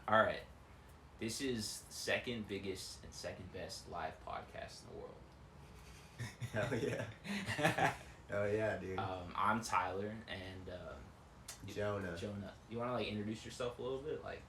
All right. This is the second biggest and second best live podcast Hell yeah. in the world. Hell yeah, dude. I'm Tyler and Jonah. Jonah. You want to like introduce yourself a little bit, like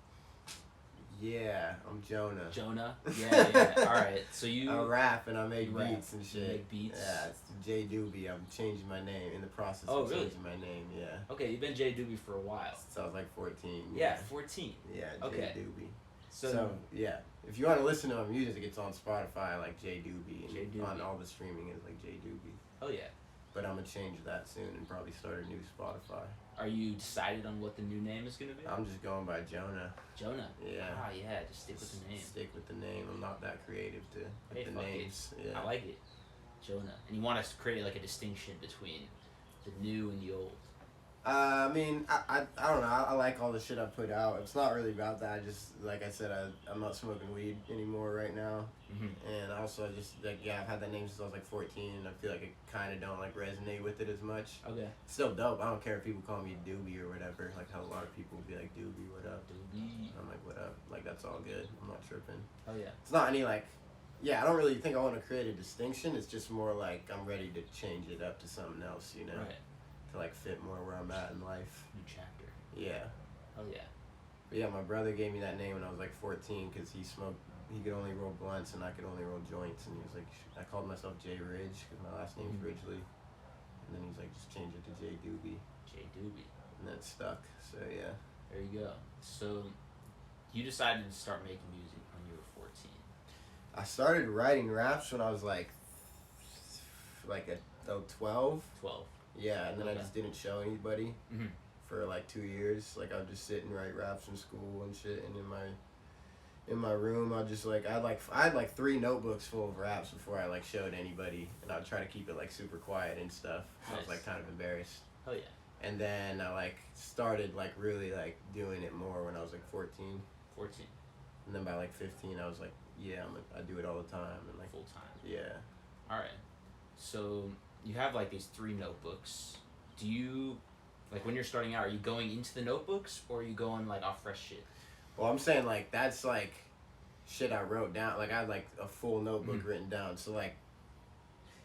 Yeah, I'm Jonah. Jonah? Yeah. All right. So I rap and I make you rap, beats and shit. you make beats? Yeah, it's J-Doobie. I'm changing my name, in the process Oh, of really? changing my name, yeah. Okay, you've been J-Doobie for a while. Since I was like 14. Yeah, 14. Yeah, Okay. J-Doobie. So, So, yeah. If you want to listen to my music, it's on Spotify, like J-Doobie. And J-Doobie. on all the streaming, it's like J-Doobie. oh yeah. But I'm going to change that soon and probably start a new Spotify. Are you decided on what the new name is gonna be? I'm just going by Jonah. Jonah. Yeah. Ah, yeah. Just stick with the name. Stick with the name. I'm not that creative with Hey, the fuck it. names. Yeah. I like it. Jonah. And you want us to create like a distinction between the new and the old. I mean, I don't know. I like all the shit I put out. It's not really about that. I just, like I said, I'm not smoking weed anymore right now. And also, I just, like, yeah, I've had that name since I was like 14, and I feel like I kind of don't, like, resonate with it as much. Okay. It's still dope. I don't care if people call me Doobie or whatever. Like, how a lot of people will be like, Doobie, what up? Doobie. I'm like, what up? Like, that's all good. I'm not tripping. Oh yeah. It's not any, like, yeah, I don't really think I want to create a distinction. It's just more like I'm ready to change it up to something else, you know? Right. To, like, fit more where I'm at in life. New chapter. Yeah. Oh yeah. But yeah, my brother gave me that name when I was like 14 because he could only roll blunts and I could only roll joints. And he was like, I called myself J Ridge because my last name's Ridgely. And then he's like, just change it to J Doobie. J-Doobie. And then it stuck. So yeah. There you go. So you decided to start making music when you were 14. I started writing raps when I was like 12. 12. Yeah, and then I Okay. just didn't show anybody Mhm. for like 2 years. Like I would just sit and write raps in school and shit. And in my room, I just like I had like 3 notebooks full of raps before I like showed anybody, and I'd try to keep it like super quiet and stuff. I was Nice. like kind of embarrassed. Oh yeah. And then I like started like really like doing it more when I was like 14. 14. And then by like 15, I was like, yeah, I do it all the time. And like, Full time. yeah. All right. So you have like these 3 notebooks. Do you, like when you're starting out, are you going into the notebooks or are you going like off fresh shit? Well, I'm saying like that's like shit I wrote down. Like I had like a full notebook written down. So like,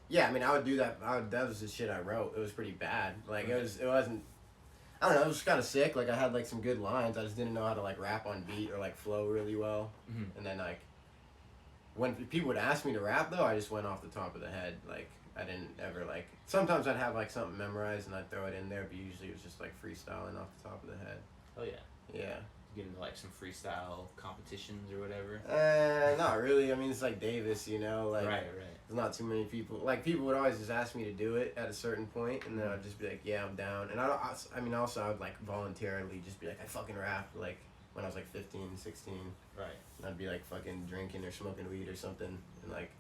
yeah, I mean I would do that. That was the shit I wrote. It was pretty bad. Like it wasn't. I don't know. It was kind of sick. Like I had like some good lines. I just didn't know how to like rap on beat or like flow really well. And then like when people would ask me to rap though, I just went off the top of the head. Like I didn't ever like. Sometimes I'd have like something memorized and I'd throw it in there, but usually it was just like freestyling off the top of the head. Oh yeah. Yeah. Get into like some freestyle competitions or whatever. Not really. I mean, it's like Davis, you know. Like, Right. there's not too many people. Like, people would always just ask me to do it at a certain point, and then I'd just be like, yeah, I'm down. And I mean, also, I would like voluntarily just be like, I fucking rap. Like, when I was like 15, 16. Right. And I'd be like fucking drinking or smoking weed or something. And like,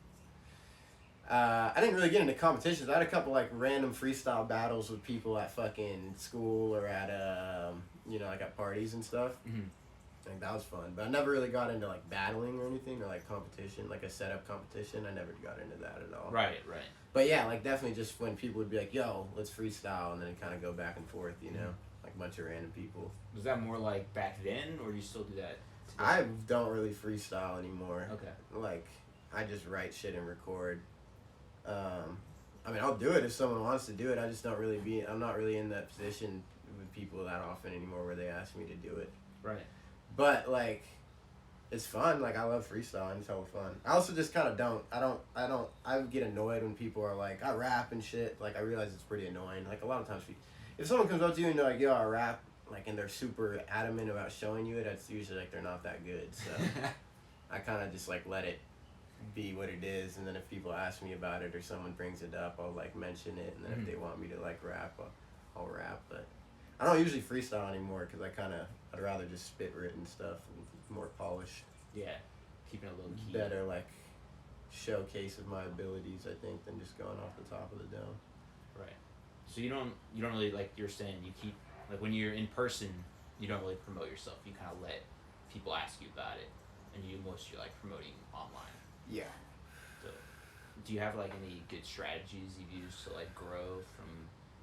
I didn't really get into competitions. I had a couple like random freestyle battles with people at fucking school or at, you know, like at parties and stuff. Like that was fun, but I never really got into like battling or anything or like competition, like a setup competition. I never got into that at all. Right. But yeah, like definitely just when people would be like, "Yo, let's freestyle," and then kind of go back and forth, you know, like a bunch of random people. Was that more like back then, or do you still do that today? I don't really freestyle anymore. Okay. Like I just write shit and record. I mean, I'll do it if someone wants to do it. I just don't really I'm not really in that position with people that often anymore where they ask me to do it. Right. But like, it's fun. Like I love freestyling. It's hella fun. I also just kind of don't. I get annoyed when people are like, I rap and shit. Like I realize it's pretty annoying. Like a lot of times, if someone comes up to you and they're like, yo, I rap, like, and they're super adamant about showing you it, that's usually like they're not that good. So I kind of just like let it be what it is, and then if people ask me about it or someone brings it up, I'll like mention it, and then if they want me to like rap, I'll rap. But I don't usually freestyle anymore because I'd rather just spit written stuff and more polished. Yeah. Keeping it low key. Better like showcase of my abilities, I think, than just going off the top of the dome. Right. So you don't really, like you're saying, you keep, like when you're in person, you don't really promote yourself. You kind of let people ask you about it, and you mostly like promoting online. Yeah. So do you have like any good strategies you've used to like grow from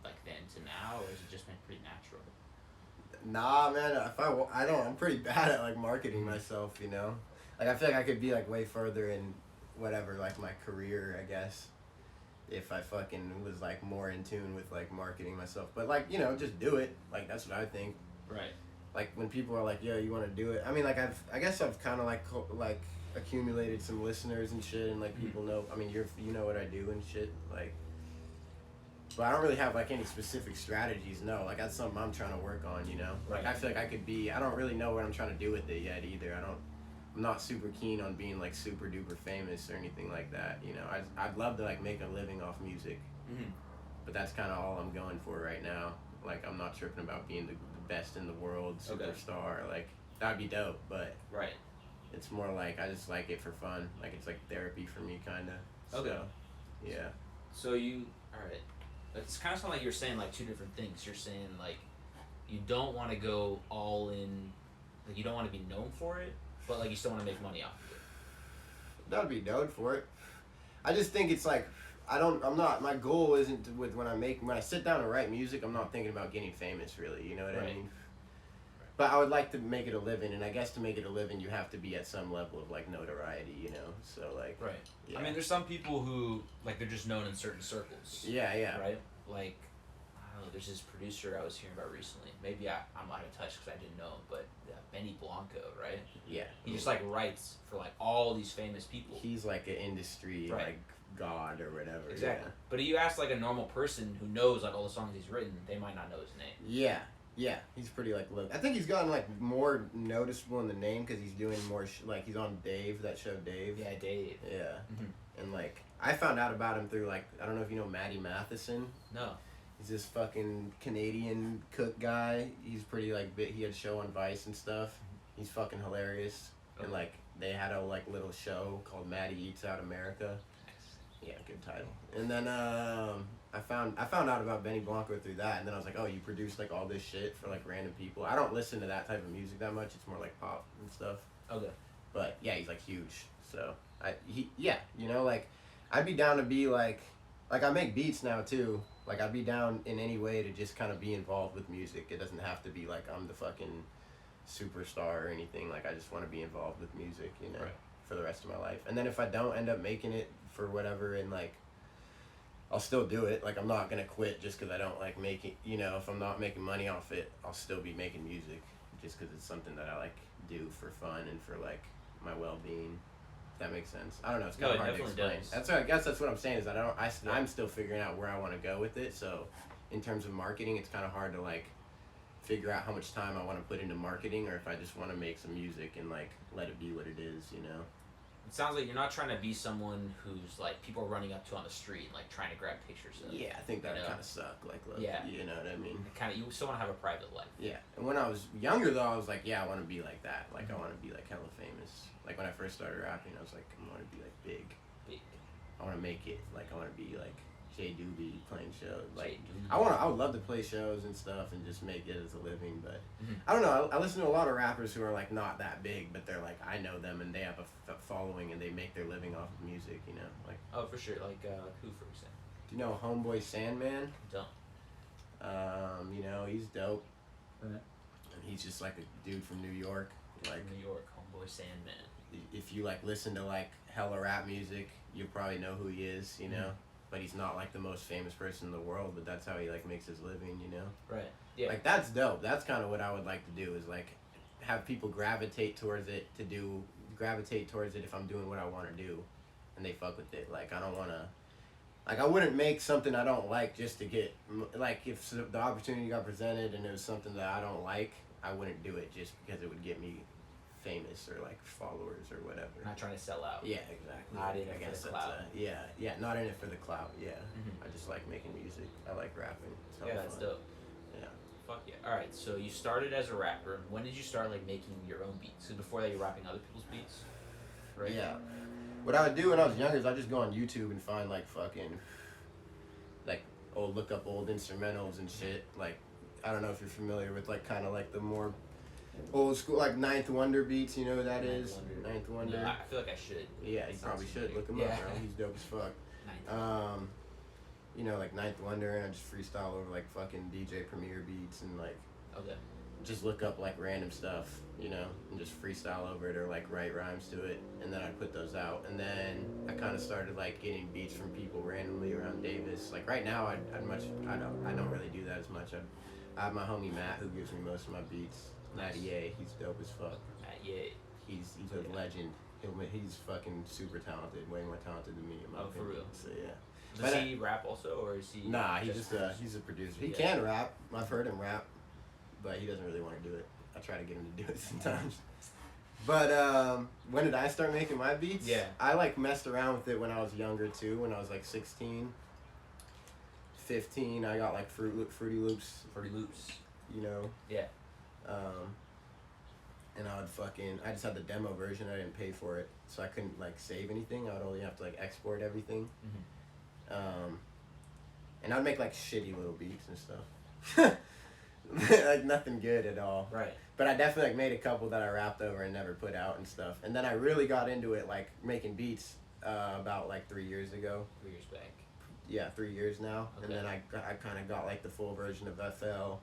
like then to now, or has it just been pretty natural? Nah, man. I'm pretty bad at like marketing myself. You know, like I feel like I could be like way further in whatever like my career, I guess, if I fucking was like more in tune with like marketing myself. But like just do it. Like that's what I think. Right. Like when people are like, "Yo, you want to do it?" I mean, like I guess I've kind of like accumulated some listeners and shit, and like people know. I mean, you know what I do and shit. Like, but I don't really have like any specific strategies. No, like that's something I'm trying to work on. You know, like I feel like I could be. I don't really know what I'm trying to do with it yet either. I'm not super keen on being like super duper famous or anything like that. You know, I'd love to like make a living off music, but that's kind of all I'm going for right now. Like I'm not tripping about being the best in the world, superstar. Like that'd be dope, but right. It's more like I just like it for fun. Like it's like therapy for me, kind of. Okay. So, yeah. So all right. It's kind of sound like you're saying like two different things. You're saying like you don't want to go all in, like you don't want to be known for it, but like you still want to make money off of it. That'd be known for it. I just think it's like my goal isn't when I sit down and write music, I'm not thinking about getting famous really, you know what I mean? But I would like to make it a living, and I guess to make it a living you have to be at some level of like notoriety, you know? So like right. Yeah. I mean there's some people who like they're just known in certain circles. Yeah. Right? Like I don't know, there's this producer I was hearing about recently. Maybe I'm out of touch because I didn't know him, but Benny Blanco, right? Yeah. He just like writes for like all these famous people. He's like an industry like god or whatever. Exactly. Yeah. But if you ask like a normal person who knows like all the songs he's written, they might not know his name. Yeah, he's pretty like low. I think he's gotten like more noticeable in the name because he's doing more like he's on Dave, that show Dave. Yeah, Dave. Yeah. And like I found out about him through like I don't know if you know Maddie Matheson. No. He's this fucking Canadian cook guy. He's pretty like he had a show on Vice and stuff. He's fucking hilarious. Okay. And like they had a like little show called Maddie Eats Out America. Yeah, good title. And then I found out about Benny Blanco through that, and then I was like, oh, you produce like all this shit for like random people. I don't listen to that type of music that much. It's more like pop and stuff. Okay. But yeah, he's like huge. So like I'd be down to be like I make beats now too. Like I'd be down in any way to just kind of be involved with music. It doesn't have to be like I'm the fucking superstar or anything. Like I just want to be involved with music, you know, for the rest of my life. And then if I don't end up making it for whatever, and like I'll still do it. Like I'm not gonna quit just because I don't like making. You know, if I'm not making money off it, I'll still be making music just because it's something that I like do for fun and for like my well-being. If that makes sense. I don't know. It's kind of hard to explain. Does. I guess that's what I'm saying is that I'm still figuring out where I want to go with it. So, in terms of marketing, it's kind of hard to like figure out how much time I want to put into marketing, or if I just want to make some music and like let it be what it is. You know. It sounds like you're not trying to be someone who's like people are running up to on the street and like trying to grab pictures of. Yeah, I think that kind of suck. Like, look, you know what I mean. You still want to have a private life. Yeah, and when I was younger though, I was like, yeah, I want to be like that. Like, I want to be like hella famous. Like when I first started rapping, I was like, I want to be like big. I want to make it. Like I want to be like J-Doobie playing shows. Like I would love to play shows and stuff and just make it as a living. But I don't know. I listen to a lot of rappers who are like not that big, but they're like I know them and they have a following and they make their living off of music. You know, like for sure. Like who for example? Do you know Homeboy Sandman? Don't. You know he's dope. Okay. And he's just like a dude from New York. Like New York, Homeboy Sandman. If you like listen to like hella rap music, you probably know who he is. You know. But he's not like the most famous person in the world, but that's how he like makes his living, you know? Right. Yeah. Like that's dope. That's kind of what I would like to do is like have people gravitate towards it if I'm doing what I want to do and they fuck with it. Like I don't want to, like I wouldn't make something I don't like just to get, like if the opportunity got presented and it was something that I don't like, I wouldn't do it just because it would get me famous or like followers or whatever. Not trying to sell out. Yeah, exactly. Not in it for the clout. Not in it for the clout. Yeah, I just like making music. I like rapping. It's that's dope. Yeah. Fuck yeah. All right, so you started as a rapper. When did you start like making your own beats? Because before that, you were rapping other people's beats. Right. Yeah. What I would do when I was younger is I just go on YouTube and find like fucking, like look up old instrumentals and shit. Like I don't know if you're familiar with like kind of like the more old school, like Ninth Wonder beats, you know who that is? Ninth Wonder. No, I feel like I should. Yeah, you probably should. Look him up, bro. He's dope as fuck. You know, like Ninth Wonder, and I just freestyle over like fucking DJ Premier beats and like. Okay. just look up like random stuff, you know, and just freestyle over it or like write rhymes to it, and then I'd put those out. And then I kind of started like getting beats from people randomly around Davis. Like right now, I don't really do that as much. I have my homie Matt who gives me most of my beats. Matty A, he's dope as fuck. Matt Ye. He's a legend. He's fucking super talented, way more talented than me in my opinion. For real? So yeah. Does he rap also, or is he? Nah, he's a producer. He can rap. I've heard him rap, but he doesn't really want to do it. I try to get him to do it sometimes. But when did I start making my beats? Yeah. I like messed around with it when I was younger too. When I was like 16, 15, I got like Fruity Loops. Fruity Loops. You know. Yeah. And I just had the demo version. I didn't pay for it, so I couldn't like save anything. I would only have to like export everything. And I'd make like shitty little beats and stuff. Like nothing good at all. Right. But I definitely like made a couple that I rapped over and never put out and stuff. And then I really got into it, like making beats about like 3 years ago. 3 years back. Yeah, 3 years now. Okay. And then I kind of got like the full version of FL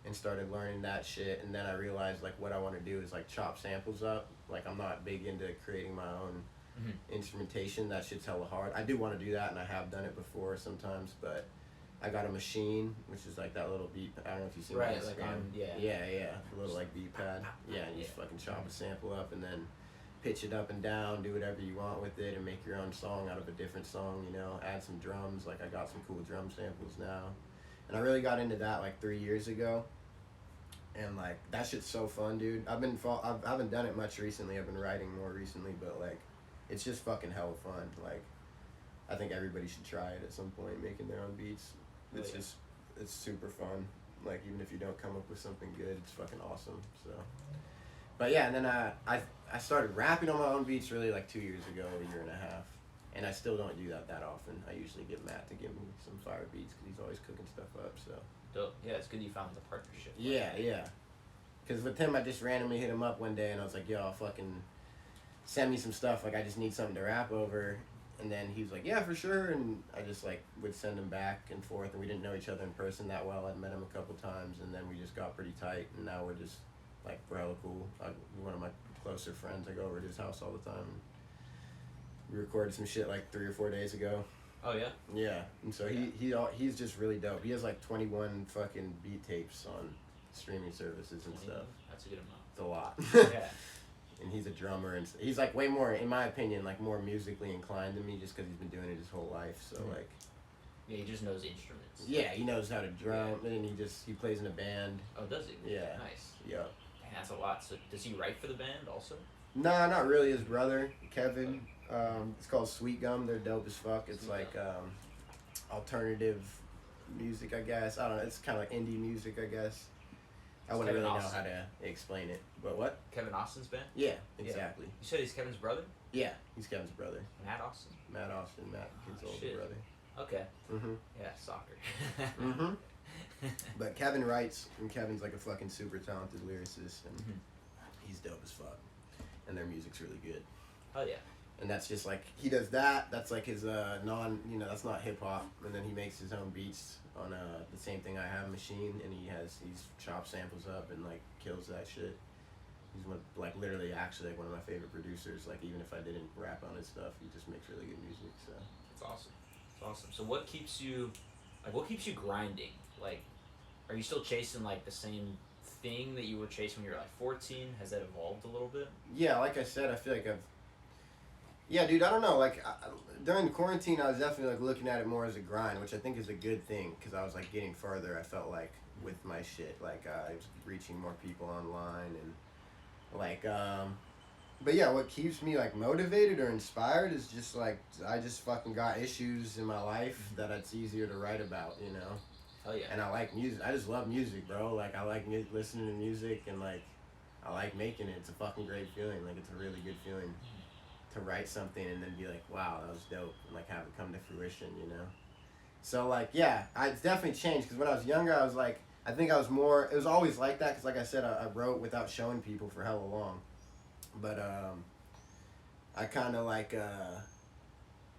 and started learning that shit. And then I realized like what I want to do is like chop samples up. Like I'm not big into creating my own instrumentation. That shit's hella hard. I do want to do that, and I have done it before sometimes, but I got a machine, which is like that little beat. I don't know if you've seen Right, my like Instagram. yeah. The little like beat pad. Yeah, and you just fucking chop a sample up and then pitch it up and down, do whatever you want with it, and make your own song out of a different song. You know, add some drums. Like I got some cool drum samples now, and I really got into that like 3 years ago. And like that shit's so fun, dude. I haven't done it much recently. I've been writing more recently, but like, it's just fucking hella fun. Like, I think everybody should try it at some point, making their own beats. It's super fun. Like even if you don't come up with something good, it's fucking awesome. So, but yeah, and then I started rapping on my own beats really like 2 years ago, a year and a half, and I still don't do that often. I usually get Matt to give me some fire beats because he's always cooking stuff up. So. Dope. Yeah, it's good you found the partnership. Yeah. Because with him, I just randomly hit him up one day, and I was like, yo, fucking send me some stuff. Like, I just need something to rap over. And then he was like, yeah, for sure. And I just, like, would send him back and forth. And we didn't know each other in person that well. I'd met him a couple times, and then we just got pretty tight. And now we're just, like, we're hella cool. One of my closer friends, I go over to his house all the time. We recorded some shit, like, 3 or 4 days ago. Oh, yeah? Yeah, and so he's just really dope. He has like 21 fucking beat tapes on streaming services and stuff. That's a good amount. It's a lot. Yeah. And he's a drummer, and he's like way more, in my opinion, like more musically inclined than me, just because he's been doing it his whole life. So like. Yeah, he just knows instruments. Yeah, he knows how to drum, and he plays in a band. Oh, does he? Yeah. Nice. Yeah. Man, that's a lot. So does he write for the band also? Nah, not really. His brother, Kevin. It's called Sweet Gum. They're dope as fuck. It's like alternative music, I guess. I don't know. It's kind of like indie music, I guess. I wouldn't really know how to explain it. But what? Kevin Austin's band? Yeah, exactly. You said he's Kevin's brother? Yeah, he's Kevin's brother. Matt Austin? Matt, his older brother. Okay. Mm-hmm. Yeah, soccer. Mm-hmm. But Kevin writes, and Kevin's like a fucking super talented lyricist, and he's dope as fuck. And their music's really good. Oh, yeah. And that's just like, he does that. That's like his that's not hip hop. And then he makes his own beats on the same thing I have machine, and he's chopped samples up and like kills that shit. He's literally actually like one of my favorite producers. Like even if I didn't rap on his stuff, he just makes really good music. So it's awesome. It's awesome. So what keeps you grinding? Like, are you still chasing like the same thing that you were chasing when you were like 14? Has that evolved a little bit? Yeah, like I said, I feel like yeah, dude, I don't know. Like, during the quarantine, I was definitely, like, looking at it more as a grind, which I think is a good thing, because I was, like, getting further, I felt like, with my shit. Like, I was reaching more people online, and, like, but yeah, what keeps me, like, motivated or inspired is just, like, I just fucking got issues in my life that it's easier to write about, you know? Oh, yeah. And I like music. I just love music, bro. Like, I like listening to music, and, like, I like making it. It's a fucking great feeling. Like, it's a really good feeling to write something and then be like, wow, that was dope, and like have it come to fruition, you know? So like, yeah, it's definitely changed, because when I was younger, I was like, I think I was more, it was always like that, because like I said, I wrote without showing people for hella long, but I kind of like,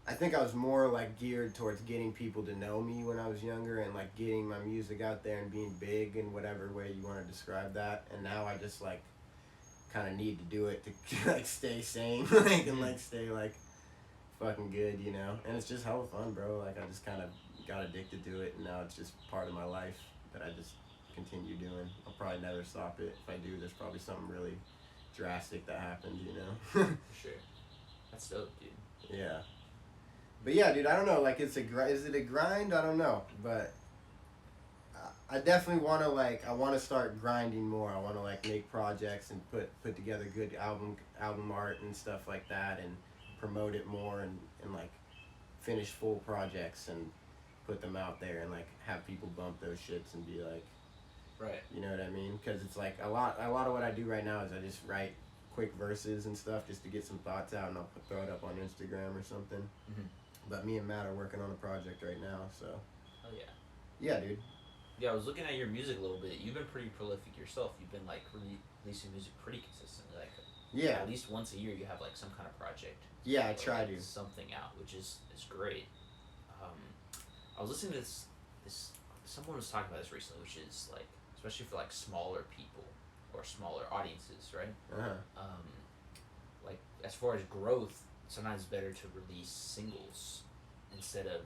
I think I was more like geared towards getting people to know me when I was younger and like getting my music out there and being big in whatever way you want to describe that. And now I just like kind of need to do it to like stay sane, like and like stay like fucking good, you know. And it's just hella fun, bro. Like I just kind of got addicted to it, and now it's just part of my life that I just continue doing. I'll probably never stop it. If I do, there's probably something really drastic that happened, you know. For sure. That's dope, dude. Yeah. But yeah, dude, I don't know. Like, is it a grind? I don't know. But I definitely want to, like, I want to start grinding more. I want to, like, make projects and put together good album art and stuff like that and promote it more and like, finish full projects and put them out there and, like, have people bump those shits and be like, right. You know what I mean? Because it's, like, a lot of what I do right now is I just write quick verses and stuff just to get some thoughts out, and I'll throw it up on Instagram or something. Mm-hmm. But me and Matt are working on a project right now, so. Oh yeah. Yeah, dude. Yeah, I was looking at your music a little bit. You've been pretty prolific yourself. You've been like releasing music pretty consistently. Like yeah, at least once a year you have like some kind of project. Yeah, I try to. Something out, which is great. I was listening to this. Someone was talking about this recently, which is like especially for like smaller people or smaller audiences, right? Uh-huh. Like as far as growth, sometimes it's better to release singles instead of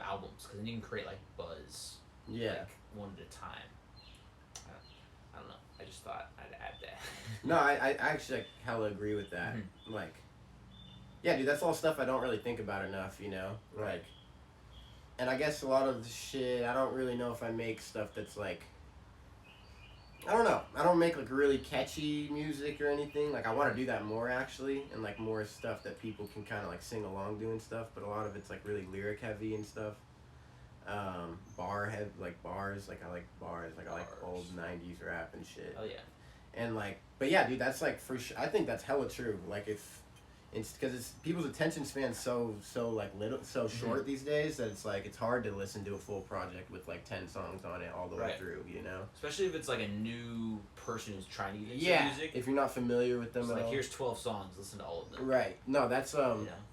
albums, because then you can create like buzz, yeah, like one at a time. I don't know. I just thought I'd add that. No, I actually like hella agree with that. Mm-hmm. Like, yeah, dude, that's all stuff I don't really think about enough, you know. Right. Like, and I guess a lot of the shit I don't really know if I make stuff that's like. I don't know. I don't make like really catchy music or anything. Like I want to do that more actually, and like more stuff that people can kind of like sing along doing stuff. But a lot of it's like really lyric heavy and stuff. Like bars. Like I like bars. Like I like old '90s rap and shit. Oh yeah. And like, but yeah, dude, that's like for sure. I think that's hella true. Like if it's because it's people's attention span's so like little, so short these days that it's like it's hard to listen to a full project with like 10 songs on it all the way through, you know. Especially if it's like a new person who's trying to get into music. If you're not familiar with them, it's at like all. Here's 12 songs, listen to all of them. Right. No, that's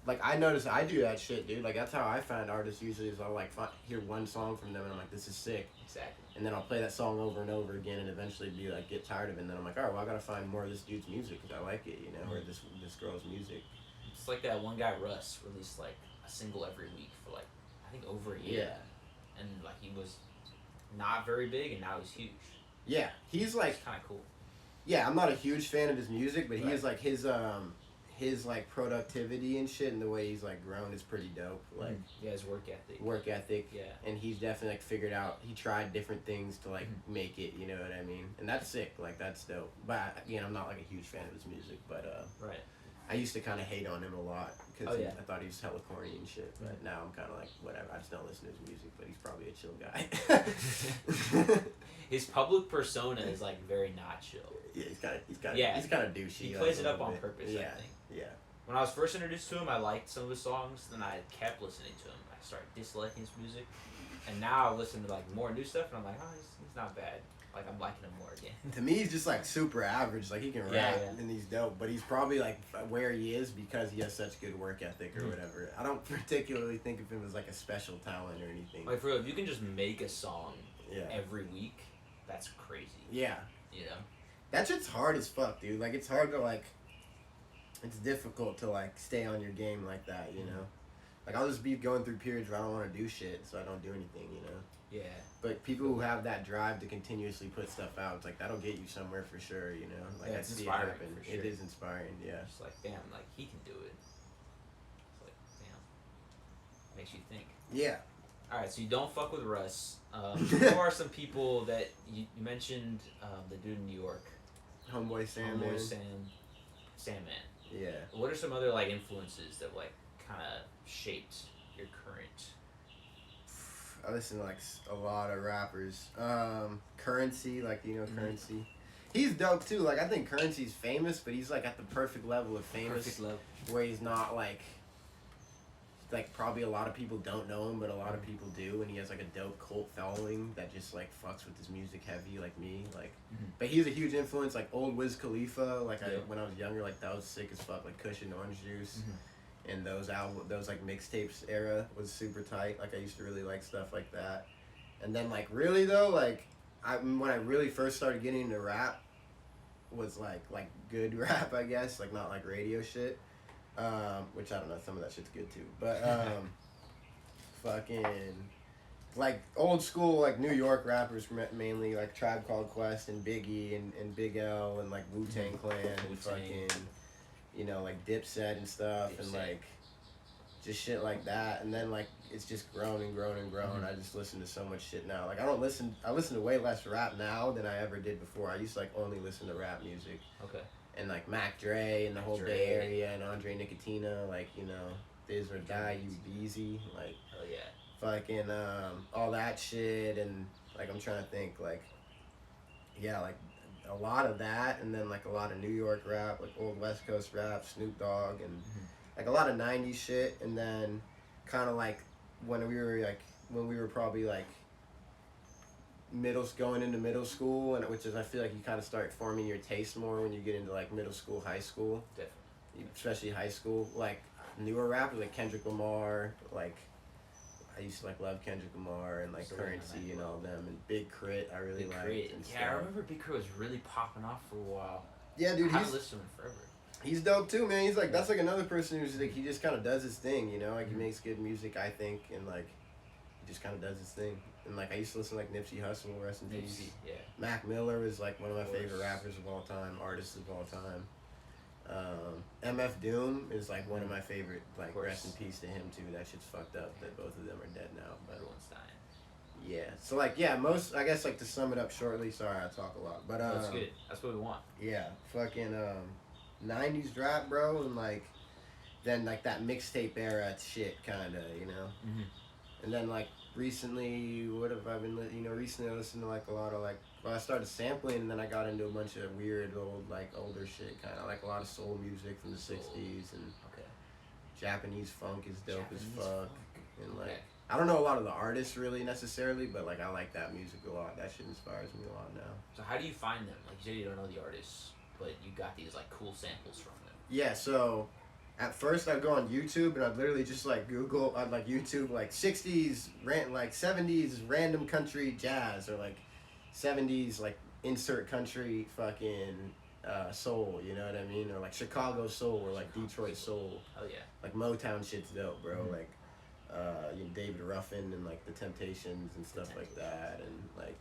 like I notice I do that shit, dude. Like that's how I find artists usually is I'll like hear one song from them and I'm like, this is sick. Exactly. And then I'll play that song over and over again and eventually be like get tired of it. And then I'm like, all right, well I gotta find more of this dude's music because I like it, you know, or this girl's music. It's like that one guy Russ released like a single every week for like I think over a year. Yeah. And like he was not very big and now he's huge. Yeah, he's like kind of cool. Yeah, I'm not a huge fan of his music, but he is like his like productivity and shit and the way he's like grown is pretty dope. Like yeah, his work ethic. Yeah. And he's definitely like figured out he tried different things to like make it, you know what I mean? And that's sick. Like that's dope. But again, I'm not like a huge fan of his music, but right. I used to kind of hate on him a lot because I thought he was hella corny and shit. But now I'm kind of like, whatever. I just don't listen to his music, but he's probably a chill guy. His public persona is like very not chill. Yeah, he's kind of douchey. He plays it up on purpose. Yeah, I think. Yeah. When I was first introduced to him, I liked some of his songs. Then I kept listening to him. I started disliking his music, and now I listen to like more new stuff, and I'm like, oh, he's not bad. Like I'm liking him more again. To me, he's just like super average. Like he can rap and he's dope, but he's probably like where he is because he has such good work ethic or whatever. I don't particularly think of him as like a special talent or anything. Like for real, if you can just make a song every week, that's crazy. Yeah. You know? That shit's hard as fuck, dude. Like it's hard to like. It's difficult to like stay on your game like that, you know. Like I'll just be going through periods where I don't want to do shit, so I don't do anything, you know. Yeah. But people who have that drive to continuously put stuff out, it's like that'll get you somewhere for sure, you know. Like it's inspiring. For sure. It is inspiring, yeah. It's like damn, like he can do it. It's like damn, makes you think. Yeah. All right, so you don't fuck with Russ. Who are some people that you mentioned? The dude in New York. Homeboy Sam. Sandman. Yeah. What are some other like influences that like kind of shaped your current? I listen to like a lot of rappers. Currency, like you know Currency. He's dope too. Like I think Currency's famous, but he's like at the perfect level of famous. Perfect level. Where he's not like like probably a lot of people don't know him, but a lot of people do, and he has like a dope cult following that just like fucks with his music heavy, like me, like. But he's a huge influence, like old Wiz Khalifa, like when I was younger, like that was sick as fuck, like Kush and Orange Juice, and those like mixtapes era was super tight. Like I used to really like stuff like that, and then like really though, like when I really first started getting into rap, was like good rap, I guess, like not like radio shit. Which I don't know, some of that shit's good too. But fucking like old school like New York rappers mainly, like Tribe Called Quest and Biggie and Big L and like Wu-Tang Clan and fucking, you know, like Dipset and stuff and like just shit like that. And then like it's just grown and grown and grown. I just listen to so much shit now. Like I listen to way less rap now than I ever did before. I used to like only listen to rap music. Okay. And like Mac Dre and the whole Bay Area and Andre Nicotina, like, you know, Biz or Die, You Beezy, like, oh yeah, fucking all that shit. And like I'm trying to think, like, yeah, like a lot of that, and then like a lot of New York rap, like old West Coast rap, Snoop Dogg, and like a lot of 90s shit. And then kind of like when we were probably like going into middle school, and which is, I feel like you kind of start forming your taste more when you get into like middle school, high school. Definitely. Especially high school, like newer rappers like Kendrick Lamar, like I used to like love Kendrick Lamar and like Currency and all of them, and Big Crit I really liked. And yeah, I remember Big Crit was really popping off for a while. Yeah, dude, I haven't listened to him forever. He's dope too, man. He's like, that's like another person who's like, he just kind of does his thing, you know, like he makes good music, I think, and like he just kind of does his thing. And like I used to listen to like Nipsey Hussle, rest in peace. Yeah. Mac Miller is like one of my favorite rappers of all time, artists of all time. MF Doom is like one of my favorite, like rest in peace to him too. That shit's fucked up that both of them are dead now. But everyone's dying. Yeah. So like I guess like to sum it up shortly. Sorry, I talk a lot, but that's good. That's what we want. Yeah, fucking 90s rap, bro, and like then like that mixtape era shit, kind of, you know. And then like recently, what have I been? Recently I listened to like a lot of like. Well, I started sampling, and then I got into a bunch of weird older shit, kind of like a lot of soul music from the '60s, and Japanese funk is dope as fuck, and like I don't know a lot of the artists really necessarily, but like I like that music a lot. That shit inspires me a lot now. So how do you find them? Like you said, you don't know the artists, but you got these like cool samples from them. Yeah, so at first I'd go on YouTube and I'd literally just like Google, I'd like YouTube like 60s, like 70s random country jazz, or like 70s like insert country fucking soul, you know what I mean? Or like Chicago soul, or like Detroit soul. Oh yeah. Like Motown shit's dope, bro. Like David Ruffin and like the Temptations and stuff like that, and like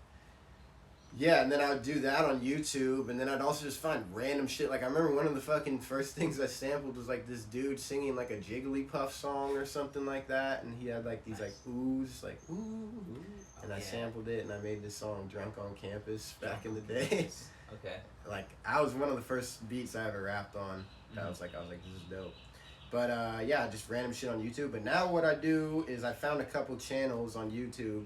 yeah, and then I would do that on YouTube, and then I'd also just find random shit. Like I remember one of the fucking first things I sampled was like this dude singing like a Jigglypuff song or something like that, and he had like these like oohs, like ooh, and I sampled it, and I made this song "Drunk on Campus" back in the day. Okay. Like I was one of the first beats I ever rapped on. I was like, this is dope. But yeah, just random shit on YouTube. But now what I do is I found a couple channels on YouTube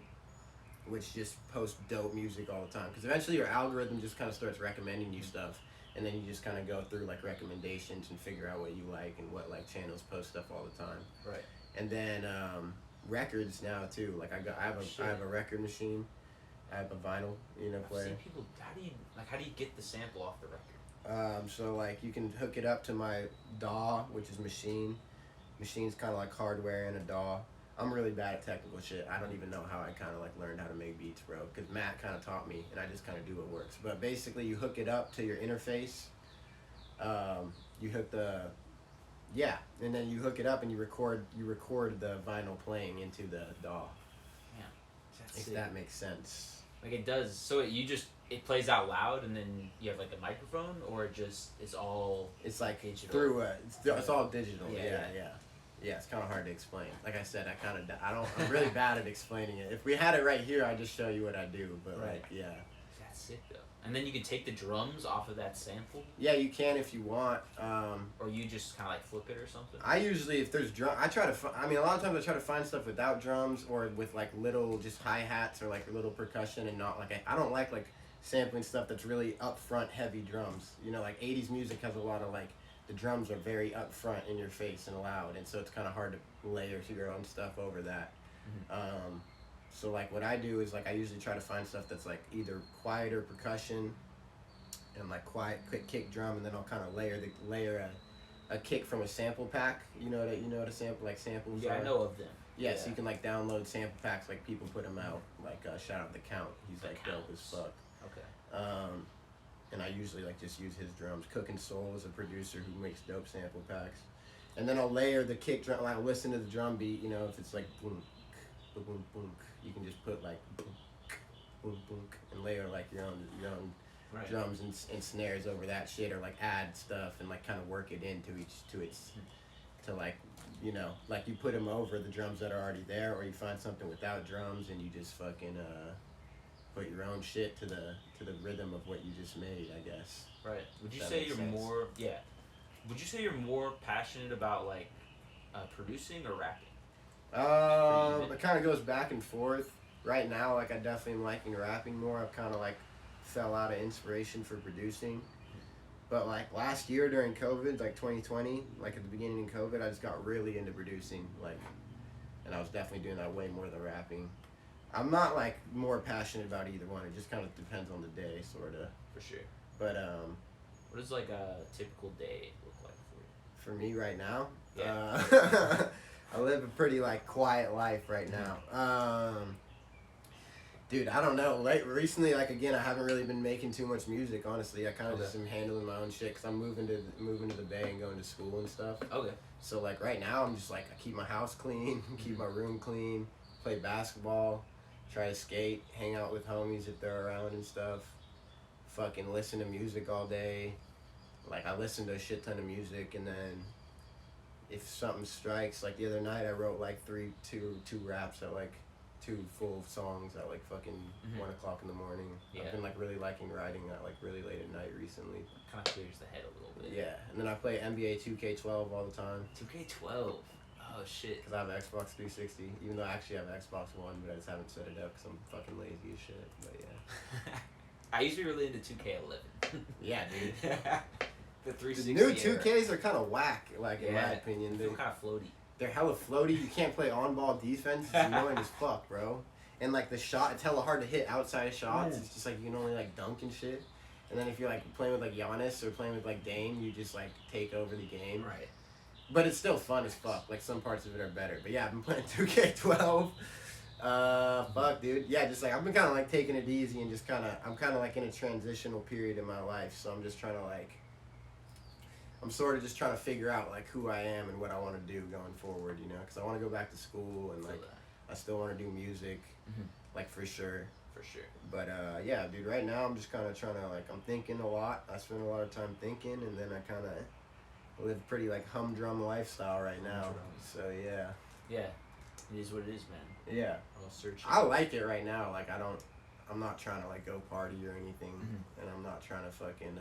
which just post dope music all the time, because eventually your algorithm just kind of starts recommending you stuff, and then you just kind of go through like recommendations and figure out what you like and what like channels post stuff all the time. Right. And then records now too. Like I have a record machine. I have a vinyl, player. I've seen people. How do you get the sample off the record? So like you can hook it up to my DAW, which is machine. Machine's kind of like hardware and a DAW. I'm really bad at technical shit. I don't even know how I kind of like learned how to make beats, bro, because Matt kind of taught me, and I just kind of do what works. But basically, you hook it up to your interface. You hook and then you hook it up and you record the vinyl playing into the DAW. Yeah, if that makes sense. Like it does. So it plays out loud, and then you have like a microphone, or it's all. It's like digital. Through it's all digital. Yeah, it's kind of hard to explain. Like I said, I'm really bad at explaining it. If we had it right here, I'd just show you what I do. But like, yeah. That's sick though. And then you can take the drums off of that sample. Yeah, you can if you want. Or you just kind of like flip it or something. I usually, if there's drum, I try to. A lot of times I try to find stuff without drums, or with like little just hi hats or like little percussion, and not like I don't like sampling stuff that's really upfront heavy drums. Like 80s music has a lot of like the drums are very up front in your face and loud, and so it's kind of hard to layer your own stuff over that. So like what I do is like I usually try to find stuff that's like either quieter percussion and like quiet quick kick drum, and then I'll kind of layer a kick from a sample pack. You know what a sample like samples Yeah, are? I know of them. Yeah, so you can like download sample packs, like people put them out. Like shout out the Count, he's like dope as fuck. Okay. And I usually like just use his drums. Cooking Soul is a producer who makes dope sample packs. And then I'll layer the kick drum. Like, I'll listen to the drum beat. You know, if it's like boom, boom, boom, boom, you can just put like boom, boom, boom, and layer like your own Right. drums and snares over that shit, or like add stuff and like kind of work it into to like, you know, like you put them over the drums that are already there, or you find something without drums and you just fucking put your own shit to the rhythm of what you just made, I guess. Right. Would you That say makes you're sense. more? Yeah. Would you say you're more passionate about like producing or rapping? It kind of goes back and forth. Right now, like I definitely am liking rapping more. I've kind of like fell out of inspiration for producing. But like last year during COVID, like 2020, like at the beginning of COVID, I just got really into producing, like, and I was definitely doing that way more than rapping. I'm not like more passionate about either one. It just kind of depends on the day, sort of. For sure. But What does like a typical day look like for you? for me right now, Yeah. I live a pretty like quiet life right now. Dude, I don't know. Recently, like again, I haven't really been making too much music. Honestly, I kind of just am handling my own shit because I'm moving to the Bay and going to school and stuff. Okay. So like right now, I'm just like I keep my house clean, keep my room clean, play basketball, try to skate, hang out with homies if they're around and stuff. Fucking listen to music all day. Like I listen to a shit ton of music, and then if something strikes, like the other night I wrote like two raps at like 2 full songs at like fucking 1 o'clock in the morning. Yeah. I've been like really liking writing at like really late at night recently. Kind of clears the head a little bit. Yeah, and then I play NBA 2K12 all the time 2K12. Oh shit. because I have Xbox 360. Even though I actually have Xbox One, but I just haven't set it up because I'm fucking lazy as shit. But yeah. I used to be really into 2K11. Yeah, dude. The The 360. new era. 2Ks are kind of whack, like in my opinion. They feel kind of floaty. They're hella floaty. You can't play on-ball defense. It's annoying as fuck, bro. And like the shot, it's hella hard to hit outside shots. It's just like you can only like dunk and shit. And then if you're like playing with like Giannis or playing with like Dame, you just like take over the game. Right. But it's still fun as fuck. Like some parts of it are better. But yeah, I've been playing 2K12. Fuck, dude. Yeah, just like I've been kind of like taking it easy and just I'm kind of like in a transitional period in my life. So I'm just trying to like. I'm sort of just trying to figure out like who I am and what I want to do going forward, you know, because I want to go back to school and like I still want to do music, like for sure. For sure. But yeah, dude, right now I'm just kind of trying to like I'm thinking a lot. I spend a lot of time thinking, and then I kind of live pretty like humdrum lifestyle right now. So yeah. Yeah, it is what it is, man. Yeah. I'll search. I like it right now. Like I'm not trying to like go party or anything, and I'm not trying to fucking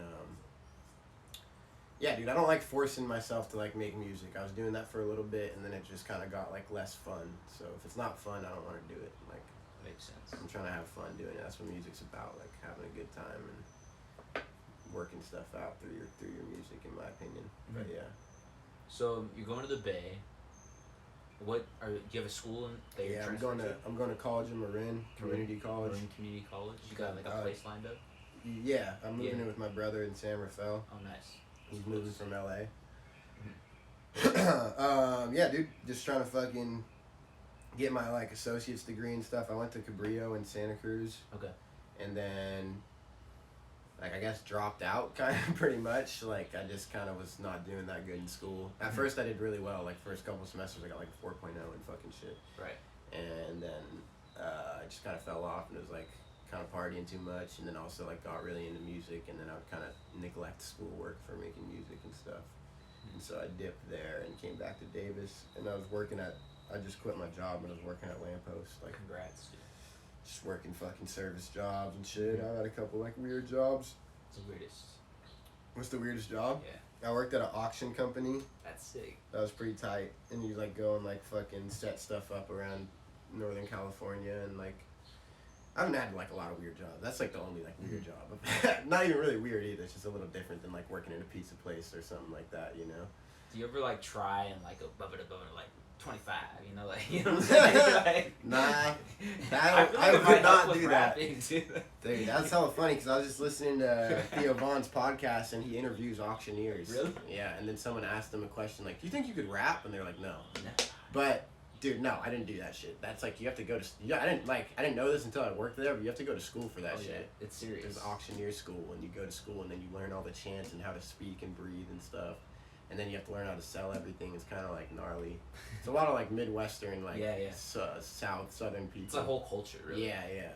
Yeah, dude, I don't like forcing myself to like make music. I was doing that for a little bit, and then it just kind of got like less fun. So if it's not fun, I don't want to do it. Like, Makes sense. I'm trying to have fun doing it. That's what music's about, like having a good time and working stuff out through your music, in my opinion. But yeah. So you're going to the Bay. Do you have a school that you're transferring to? I'm going to college in Marin Community College. Marin Community College. You got like a place lined up? Yeah, I'm moving in with my brother in San Rafael. Oh, nice. He's moving from LA. Yeah, dude, just trying to fucking get my like associate's degree and stuff. I went to Cabrillo in Santa Cruz. Okay. And then, like, I guess dropped out kind of pretty much. Like, I just kind of was not doing that good in school. At first, I did really well. Like, first couple semesters, I got like 4.0 and fucking shit. Right. And then I just kind of fell off and it was like kind of partying too much, and then also like got really into music, and then I would kind of neglect schoolwork for making music and stuff. And so I dipped there and came back to Davis, and I just quit my job and I was working at Lamppost, like Congrats, dude. just working fucking service jobs and shit. I had a couple like weird jobs. It's the weirdest. What's the weirdest job? Yeah. I worked at an auction company. That's sick. That was pretty tight, and you like go and like fucking set stuff up around Northern California and like I haven't had like a lot of weird jobs. That's like the only like weird job. Not even really weird either. It's just a little different than like working in a pizza place or something like that, you know. Do you ever like try and like go bubba like 25? You know, like you know what I'm saying? Like, Nah, I would not do that. rapping, too. Dude, that's hella funny because I was just listening to Theo Vaughn's podcast and he interviews auctioneers. Really? Yeah, and then someone asked him a question like, "Do you think you could rap?" And they're like, "No." No. But dude, no, I didn't do that shit. That's like you have to go to. Yeah, I didn't know this until I worked there, but you have to go to school for that shit. Yeah, it's serious. There's auctioneer school, and you go to school and then you learn all the chants and how to speak and breathe and stuff. And then you have to learn how to sell everything. It's kind of like gnarly. It's a lot of like Midwestern, like southern people. It's a whole culture, really. Yeah.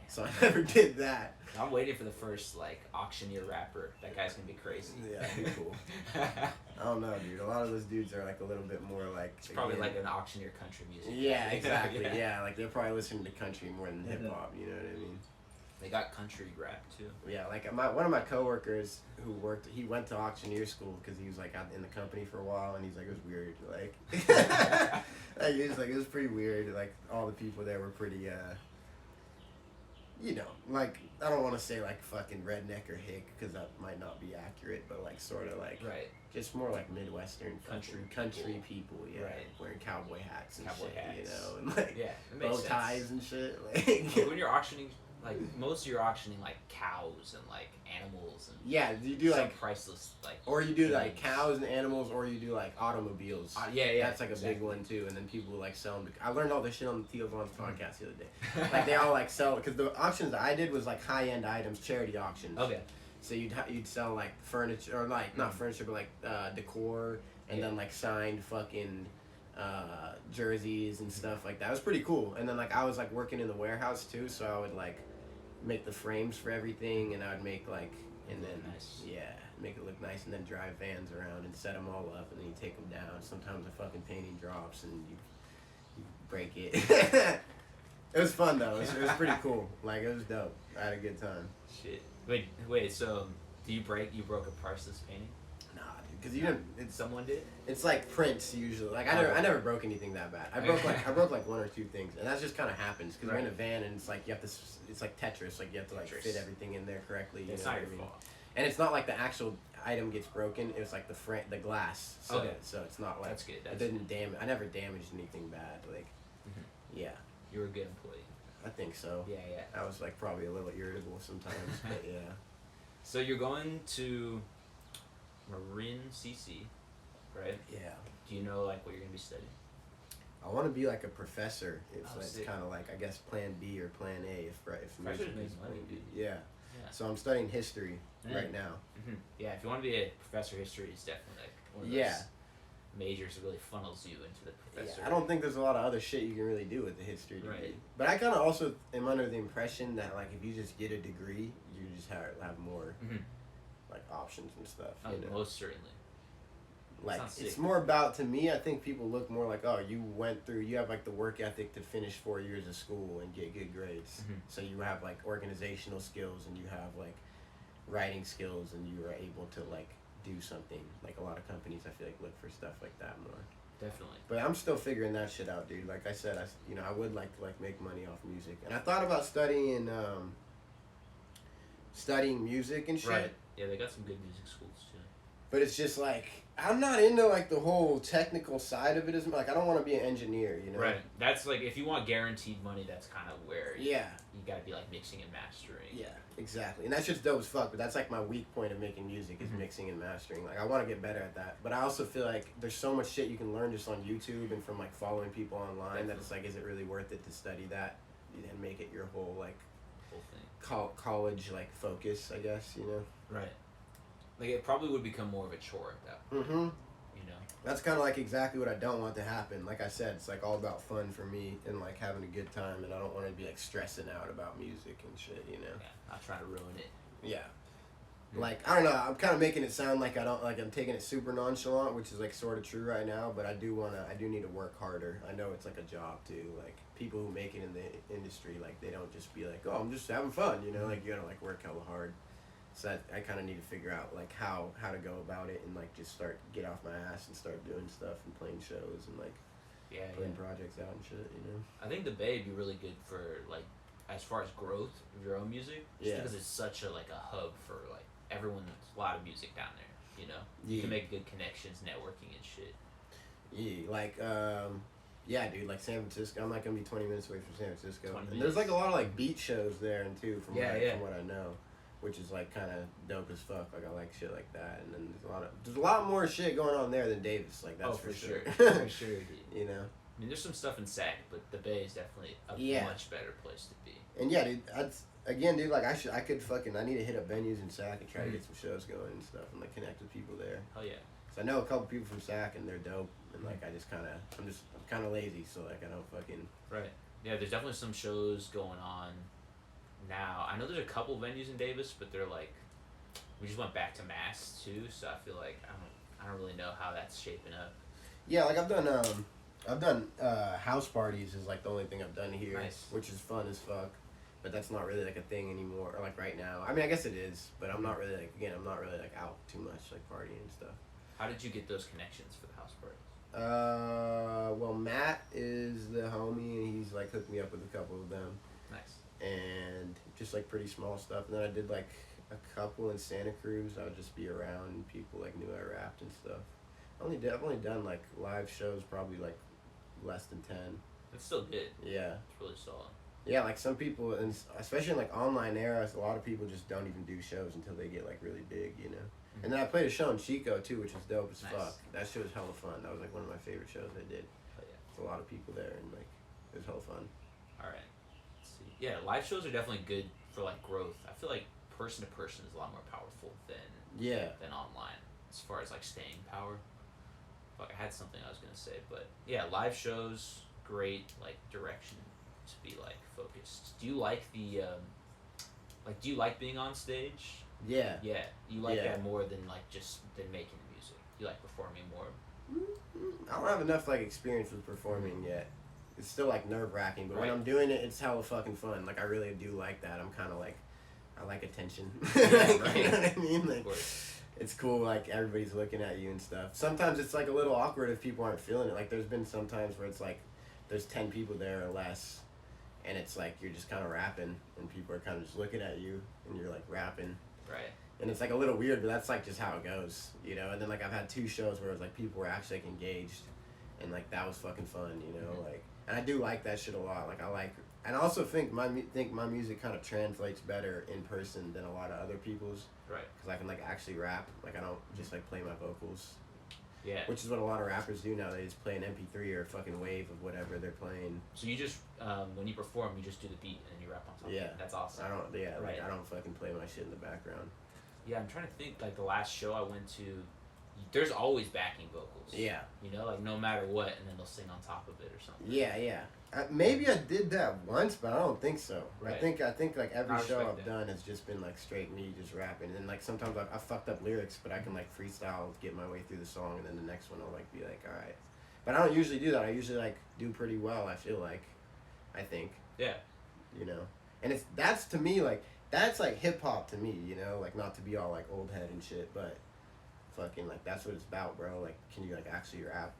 So I never did that. I'm waiting for the first like auctioneer rapper. That guy's gonna be crazy. Yeah, that'd be cool. I don't know, dude. A lot of those dudes are like a little bit more like. It's probably like an auctioneer country music. Yeah, exactly. Yeah, like they're probably listening to country more than hip hop. You know what I mean? They got country rap too. Yeah, like one of my coworkers who worked, he went to auctioneer school because he was like out in the company for a while, and he's like, it was weird, like, like he was like, it was pretty weird. Like all the people there were pretty, you know, like I don't want to say like fucking redneck or hick because that might not be accurate, but like sort of like right. Just more like Midwestern country people, yeah, right. Wearing cowboy hats and cowboy shit, hats. you know, and like bow sense. ties and shit. Like when you're auctioning, like most of you're auctioning like cows and like animals and yeah, you do some like priceless like or you do things. like cows and animals, or you do like automobiles. Yeah, that's like a big one too. And then people like sell them. I learned all this shit on Theo Vaughn's podcast the other day. Like they all like sell because the auctions that I did was like high end items, charity auctions. Okay. So you'd sell like furniture or like not furniture but like decor and then like signed fucking jerseys and stuff like that. It was pretty cool. And then like I was like working in the warehouse too, so I would like make the frames for everything, and I would make like and then make it look nice, and then drive vans around and set them all up, and then you take them down. Sometimes the fucking painting drops and you break it. It was fun though. It was pretty cool. Like it was dope. I had a good time. Shit. Wait. So, you broke a priceless painting? Nah, dude. Because you didn't. Someone did. It's like prints usually. Like I never broke anything that bad. I broke like one or two things, and that just kind of happens because we're in a van and it's like you have to. It's like Tetris. Like you have to like fit everything in there correctly. It's not your fault. And it's not like the actual item gets broken. It was like the glass. So, okay. So it's not like that's good. It didn't damage. I never damaged anything bad. Like, yeah. You were a good employee. I think so. Yeah. I was like probably a little irritable sometimes, but yeah. So you're going to Marin CC, right? Yeah. Do you know like what you're gonna be studying? I want to be like a professor. It's kind of like I guess Plan B or Plan A if Professors make money, dude. Yeah. So I'm studying history right now. Mm-hmm. Yeah, if you want to be a professor, history is definitely like one of those majors that really funnels you into the professor. Yeah, I don't think there's a lot of other shit you can really do with the history degree. Right. But I kind of also am under the impression that like if you just get a degree, you just have more like options and stuff. Oh, you know? most certainly. Like it's more about, to me, I think people look more like, oh, you have like the work ethic to finish 4 years of school and get good grades. So you have like organizational skills and you have like writing skills and you are able to like do something. Like a lot of companies I feel like look for stuff like that more. Definitely. But I'm still figuring that shit out, dude. Like I said, I would like to like make money off music. And I thought about studying music and shit. Right. Yeah, they got some good music schools too. But it's just like I'm not into like the whole technical side of it as much. Like I don't want to be an engineer, you know. Right. That's like if you want guaranteed money, that's kind of where you got to be like mixing and mastering. Yeah, exactly. And that's just dope as fuck. But that's like my weak point of making music is mixing and mastering. Like I want to get better at that. But I also feel like there's so much shit you can learn just on YouTube and from like following people online that it's like, is it really worth it to study that and make it your whole like thing, college like focus? I guess, you know. Right. Like it probably would become more of a chore at that point. You know. That's kind of like exactly what I don't want to happen. Like I said, it's like all about fun for me and like having a good time, and I don't want to be like stressing out about music and shit, you know. Yeah, not trying to ruin it. Yeah. Like I don't know, I'm kind of making it sound like I'm taking it super nonchalant, which is like sort of true right now, but I do need to work harder. I know it's like a job too. Like people who make it in the industry, like they don't just be like, oh, I'm just having fun, you know. Like you gotta like work hella hard. So I kind of need to figure out like how to go about it and like just get off my ass and start doing stuff and playing shows and like putting projects out and shit, you know. I think the Bay would be really good for like as far as growth of your own music, just because it's such a like a hub for like everyone's a lot of music down there. You know, you can make good connections, networking and shit. Yeah, like yeah, dude, like San Francisco. I'm not gonna be 20 minutes away from San Francisco. And minutes. there's like a lot of like beach shows there and too, from Yeah, from what I know, which is like kind of dope as fuck. Like I like shit like that. And then there's a lot more shit going on there than Davis. Like that's for sure, for sure, dude. You know. I mean, there's some stuff in Sac, but the Bay is definitely a much better place to be. And yeah, dude, again, dude, like I need to hit up venues in Sac and try to get some shows going and stuff, and like connect with people there. Hell yeah. So I know a couple people from Sac and they're dope, and like I'm kind of lazy, so like I don't fucking. Right. Yeah, there's definitely some shows going on now. I know there's a couple venues in Davis, but they're like, we just went back to Mass too, so I feel like I don't really know how that's shaping up. Yeah, like I've done house parties is like the only thing I've done here, which is fun as fuck. But that's not really like a thing anymore, or like right now. I mean, I guess it is, but I'm not really like out too much like partying and stuff. How did you get those connections for the house parties? Well, Matt is the homie, and he's like hooked me up with a couple of them. Nice. And just like pretty small stuff. And then I did like a couple in Santa Cruz. I would just be around, and people like knew I rapped and stuff. I've only done like live shows probably like less than 10. It's still good. Yeah. It's really solid. Yeah, like some people, and especially in like online eras, a lot of people just don't even do shows until they get like really big, you know. Mm-hmm. And then I played a show in Chico too, which was dope as fuck. That show was hella fun. That was like one of my favorite shows I did. Oh, yeah. There's a lot of people there, and like it was hella fun. All right. Let's see. Yeah, live shows are definitely good for like growth. I feel like person to person is a lot more powerful than online as far as like staying power. Fuck, I had something I was gonna say, but yeah, live shows, great like direction to be like focused. Do you like the do you like being on stage? Yeah. Yeah. You like that more than like just than making the music. You like performing more. I don't have enough like experience with performing yet. It's still like nerve-wracking, but when I'm doing it, it's hella fucking fun. Like I really do like that. I'm kind of like, I like attention. Yeah, right. You know what I mean? Like, it's cool, like everybody's looking at you and stuff. Sometimes it's like a little awkward if people aren't feeling it. Like there's been some times where it's like there's 10 people there or less, and it's like you're just kind of rapping and people are kind of just looking at you and you're like rapping. Right. And it's like a little weird, but that's like just how it goes, you know. And then like I've had 2 shows where it was like people were actually like engaged, and like that was fucking fun, you know. Like, and I do like that shit a lot. Like I like, and I also think my music kind of translates better in person than a lot of other people's. Right. Because I can like actually rap. Like I don't just like play my vocals. Yeah. Which is what a lot of rappers do now. They just play an MP3 or a fucking wave of whatever they're playing. So you just when you perform, you just do the beat and you rap on top. Yeah. That's awesome. Like I don't fucking play my shit in the background. Yeah, I'm trying to think. Like the last show I went to, there's always backing vocals. Yeah. You know, like no matter what, and then they'll sing on top of it or something. Yeah, yeah. Maybe I did that once, but I don't think so. Right. I think like every show I've done has just been like straight me just rapping, and then like sometimes I fucked up lyrics, but I can like freestyle, get my way through the song, and then the next one I'll like be like, all right. But I don't usually do that. I usually like do pretty well. I feel like, I think. Yeah. You know, and that's to me like that's like hip hop to me. You know, like not to be all like old head and shit, but fucking like that's what it's about, bro. Like, can you like actually rap?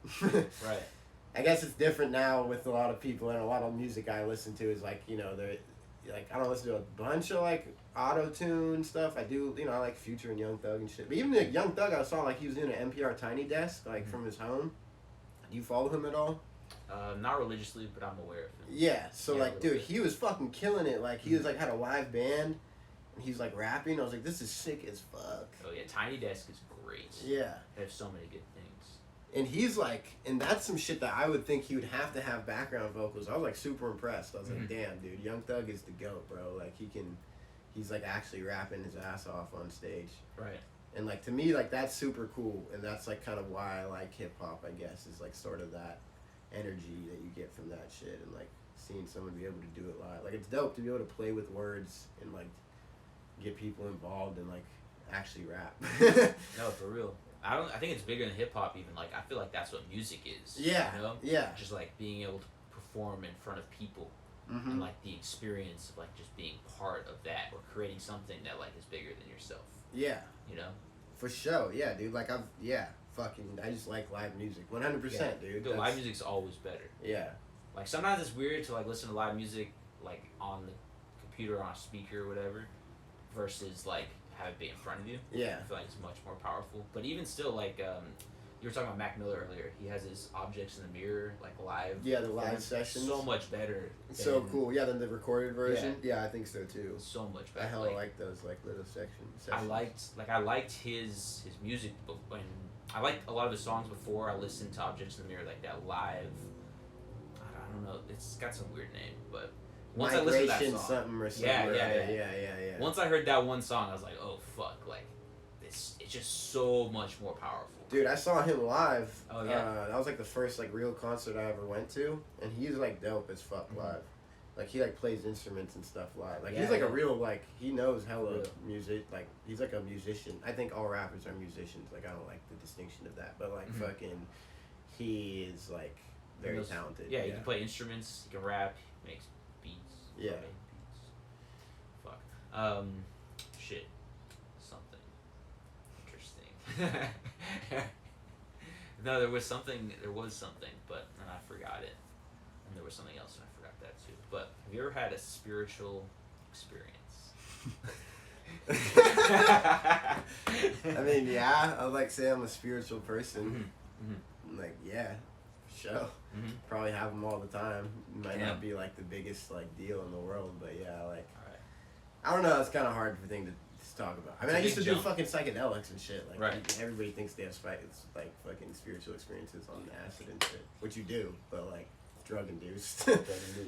Right. I guess it's different now with a lot of people, and a lot of music I listen to is like, you know, they're like, I don't listen to a bunch of like auto-tune stuff. I do, you know, I like Future and Young Thug and shit. But even like Young Thug, I saw like he was doing an NPR Tiny Desk like from his home. Do you follow him at all? Not religiously, but I'm aware of him. Yeah, so like, dude, he was fucking killing it. Like, he was like, had a live band, and he's like rapping. I was like, this is sick as fuck. Oh yeah, Tiny Desk is great. Yeah. They have so many good things. And he's like, and that's some shit that I would think he would have to have background vocals. I was like super impressed. I was like, damn, dude, Young Thug is the GOAT, bro. Like, he's like actually rapping his ass off on stage. Right. And like, to me, like, that's super cool. And that's like kind of why I like hip hop, I guess, is like sort of that energy that you get from that shit, and like seeing someone be able to do it live. Like, it's dope to be able to play with words and like get people involved and like actually rap. No, for real. I think it's bigger than hip hop even. Like, I feel like that's what music is. Yeah. You know? Yeah. Just like being able to perform in front of people. And like the experience of like just being part of that, or creating something that like is bigger than yourself. Yeah. You know? For sure. Yeah, dude. Like, I just like live music. 100%, dude. The live music's always better. Yeah. Like, sometimes it's weird to like listen to live music like on computer on a speaker or whatever, versus like have it be in front of you. Yeah. I feel like it's much more powerful. But even still, like you were talking about Mac Miller earlier. He has his objects in the mirror, like live. Yeah, the live sessions. So much better. It's so cool. Yeah, than the recorded version. Yeah, I think so too. So much better. I hella like those like little sessions. I liked his music when I liked a lot of his songs before I listened to Objects in the Mirror, like that live. I don't know. It's got some weird name, but once I listened to that song, something or something. Yeah. Once I heard that one song, I was like, oh fuck, like it's just so much more powerful. Dude, I saw him live. Oh yeah. That was like the first like real concert I ever went to, and he's like dope as fuck live. Like he like plays instruments and stuff live. Like he's like a real like he knows hella music. Like he's like a musician. I think all rappers are musicians. Like I don't like the distinction of that, but like fucking, he is like very talented. Yeah, he can play instruments. He can rap. He makes beats. Yeah. Beats. Fuck. Shit. Something interesting. No, there was something, but and I forgot it. And there was something else, and I forgot that too. But have you ever had a spiritual experience? I mean, yeah, I would like say I'm a spiritual person. Like, yeah, for sure. Probably have them all the time. Might not be like the biggest like deal in the world, but yeah, like, I don't know. It's kind of hard for thing to talk about. I mean, I used to do fucking psychedelics and shit. Like, everybody thinks they have like fucking spiritual experiences on acid and shit, which you do, but like drug induced.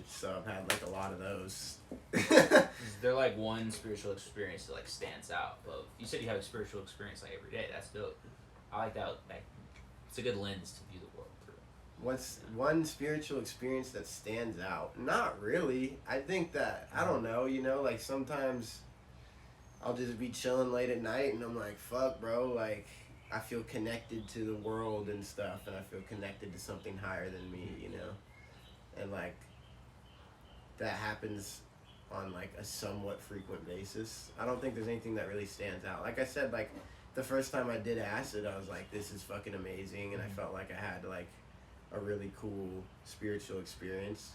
So I've had like a lot of those. Is there like one spiritual experience that like stands out? Of you said you have a spiritual experience like every day. That's dope. I like that. Like, it's a good lens to view the world through. What's one spiritual experience that stands out? Not really. I think that I don't know. You know, like sometimes I'll just be chilling late at night and I'm like, fuck, bro, like, I feel connected to the world and stuff, and I feel connected to something higher than me, you know? And, like, that happens on, like, a somewhat frequent basis. I don't think there's anything that really stands out. Like I said, like, the first time I did acid, I was like, this is fucking amazing, and I felt like I had, like, a really cool spiritual experience,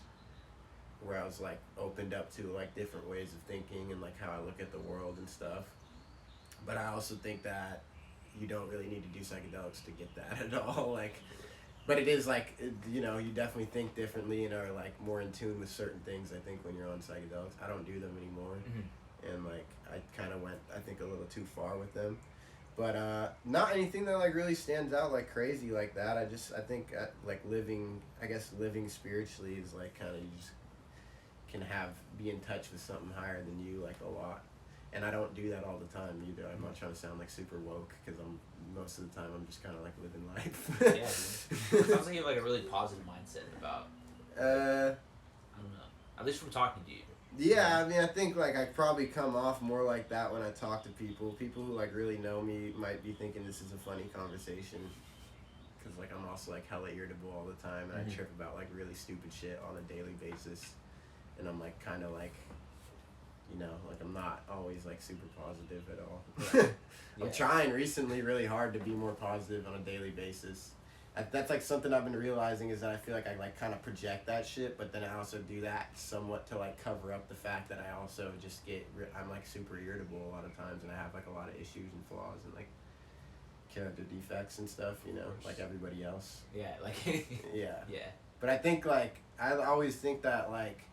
where I was like opened up to like different ways of thinking and like how I look at the world and stuff. But I also think that you don't really need to do psychedelics to get that at all. Like, but it is like, you know, you definitely think differently and are like more in tune with certain things. I think when you're on psychedelics, I don't do them anymore, and like I kind of went, I think, a little too far with them. But not anything that like really stands out like crazy like that. I think like living spiritually is like kind of, you just can be in touch with something higher than you like a lot, and I don't do that all the time either. I'm not trying to sound like super woke, because most of the time I'm just kind of like living life. Yeah, it sounds like you have like a really positive mindset about I don't know, at least from talking to you. Yeah, I mean, I think like I probably come off more like that when I talk to people who like really know me might be thinking this is a funny conversation, because like I'm also like hella irritable all the time, and I trip about like really stupid shit on a daily basis. And I'm like kind of like, you know, like I'm not always like super positive at all. I'm trying recently really hard to be more positive on a daily basis. That's like something I've been realizing, is that I feel like I like kind of project that shit, but then I also do that somewhat to like cover up the fact that I also just I'm like super irritable a lot of times, and I have like a lot of issues and flaws and like character defects and stuff, you know, like everybody else. Yeah, like yeah. Yeah. But I think like I always think that like,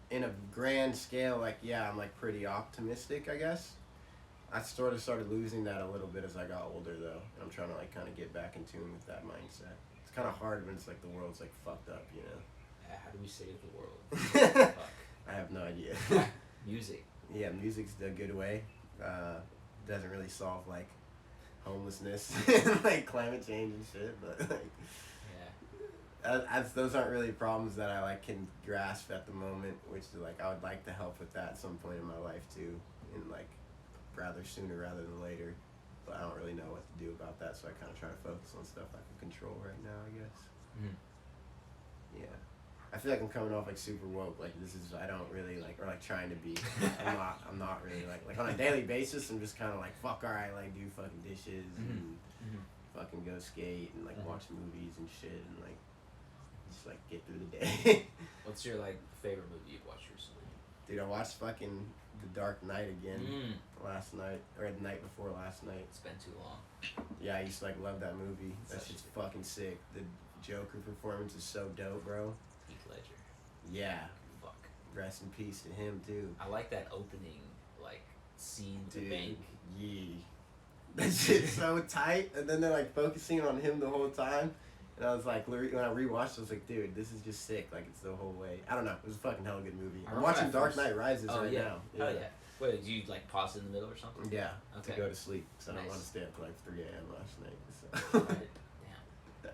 in a grand scale, like, yeah, I'm like pretty optimistic, I guess. I sort of started losing that a little bit as I got older, though. And I'm trying to like kind of get back in tune with that mindset. It's kind of hard when it's like the world's like fucked up, you know. How do we save the world? Fuck. I have no idea. Music. Yeah, music's a good way. Doesn't really solve like homelessness and like climate change and shit, but like, those aren't really problems that I like can grasp at the moment, which like I would like to help with that at some point in my life too, and like rather sooner rather than later. But I don't really know what to do about that, so I kind of try to focus on stuff I can control right now, I guess. Yeah, I feel like I'm coming off like super woke. Like I don't really like, or like trying to be. I'm not really like on a daily basis. I'm just kind of like, fuck, alright, like do fucking dishes and fucking go skate and like watch movies and shit and like just like get through the day. What's your like favorite movie you've watched recently? Dude, I watched fucking The Dark Knight again last night, or the night before last night. It's been too long. Yeah, I used to like love that movie. That shit's fucking sick. The Joker performance is so dope, bro. Heath Ledger. Yeah. Fuck. Rest in peace to him too. I like that opening like scene to Dude, bank. yeah. That shit's so tight, and then they're like focusing on him the whole time. And I was like, when I rewatched, I was like, dude, this is just sick. Like, it's the whole way. I don't know. It was a fucking hell of a good movie. I'm watching Dark Knight Rises right now. Hell yeah. Wait, did you like pause it in the middle or something? Yeah. Okay. To go to sleep. So Nice. I don't want to stay up till like 3 a.m. last night. So. Damn.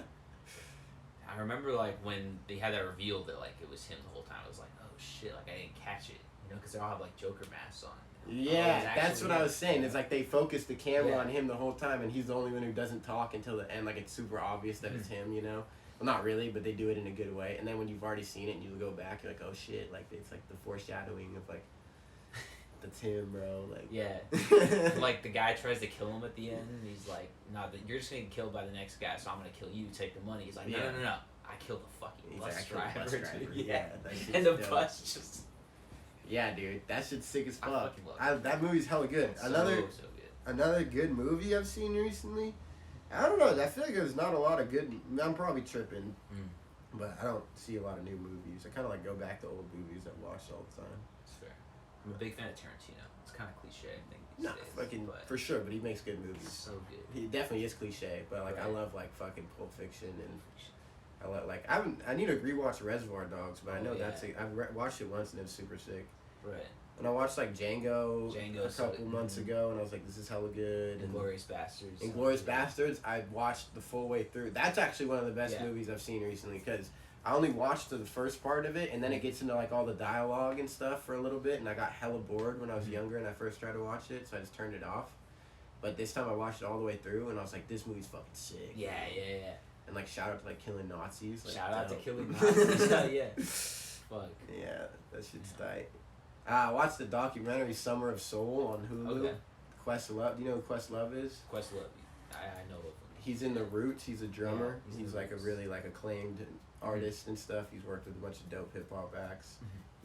I remember like when they had that reveal that like it was him the whole time. I was like, oh shit, like I didn't catch it. You know, because they all have like Joker masks on. Yeah, that's what him. I was saying. It's like they focus the camera Yeah. on him the whole time, and he's the only one who doesn't talk until the end. Like, it's super obvious that it's him, you know? Well, not really, but they do it in a good way. And then when you've already seen it and you go back, you're like, oh shit, like, it's like the foreshadowing of like, that's him, bro. Like, Yeah. Like the guy tries to kill him at the end, and he's like, "No, you're just gonna get killed by the next guy, so I'm gonna kill you. Take the money." He's like, "No, Yeah. no. I killed the fucking He's bus like, I killed the driver." bus driver. Dude. Yeah, that shit's and the dope. bus just. Yeah, dude, that shit's sick as I fuck. fucking love it. That movie's hella good. So Another good. good movie I've seen recently. I don't know. I feel like there's not a lot of good. I'm probably tripping, but I don't see a lot of new movies. I kind of like go back to old movies I've watched all the time. It's fair. I'm a big fan of Tarantino. It's kind of cliche, I think. No, These days, fucking but for sure, but he makes good movies. so good. He definitely is cliche, but like I Right. love like fucking Pulp Fiction and I love like I need to rewatch Reservoir Dogs, but I know that's I've watched it once and it was super sick. Right. And I watched like Django a so couple months ago, and I was like, this is hella good. And Inglourious Bastards. Inglourious Bastards, I watched the full way through. That's actually one of the best movies I've seen recently because I only watched the first part of it, and then it gets into like all the dialogue and stuff for a little bit, and I got hella bored when I was younger and I first tried to watch it, so I just turned it off. But this time I watched it all the way through, and I was like, this movie's fucking sick. Yeah. And like shout out to like killing Nazis. Like, Shout out to killing Nazis. Yeah. Fuck. Yeah, that shit's tight. I watched the documentary Summer of Soul on Hulu. Okay. Questlove. Do you know who Questlove is? Questlove. I know of him. He's in the Roots. He's a drummer. Yeah, he's like a really like acclaimed artist and stuff. He's worked with a bunch of dope hip hop acts.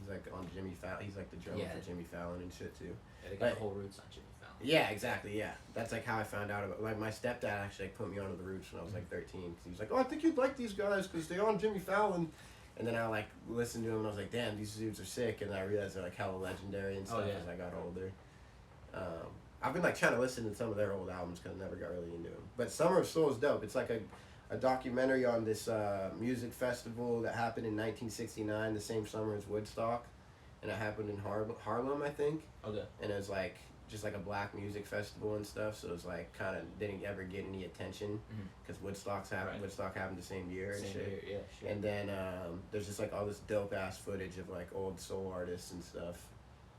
He's like on Jimmy Fallon. He's like the drummer for Jimmy Fallon and shit too. Yeah, they got the whole Roots on Jimmy Fallon. Yeah, exactly. Yeah, that's like how I found out about. Like my stepdad actually like, put me onto the Roots when I was like 13 because he was like, "Oh, I think you'd like these guys because they're on Jimmy Fallon." And then I like listened to him and I was like, "Damn, these dudes are sick." And I realized they're like hella legendary and stuff as I got older. I've been like trying to listen to some of their old albums because I never got really into them. But Summer of Soul is dope. It's like a documentary on this music festival that happened in 1969, the same summer as Woodstock, and it happened in Harlem, I think. Okay. And it was like just like a black music festival and stuff. So it was like kind of didn't ever get any attention because Woodstock happened the same year and shit. Year, yeah. Sure. And then there's just like all this dope ass footage of like old soul artists and stuff.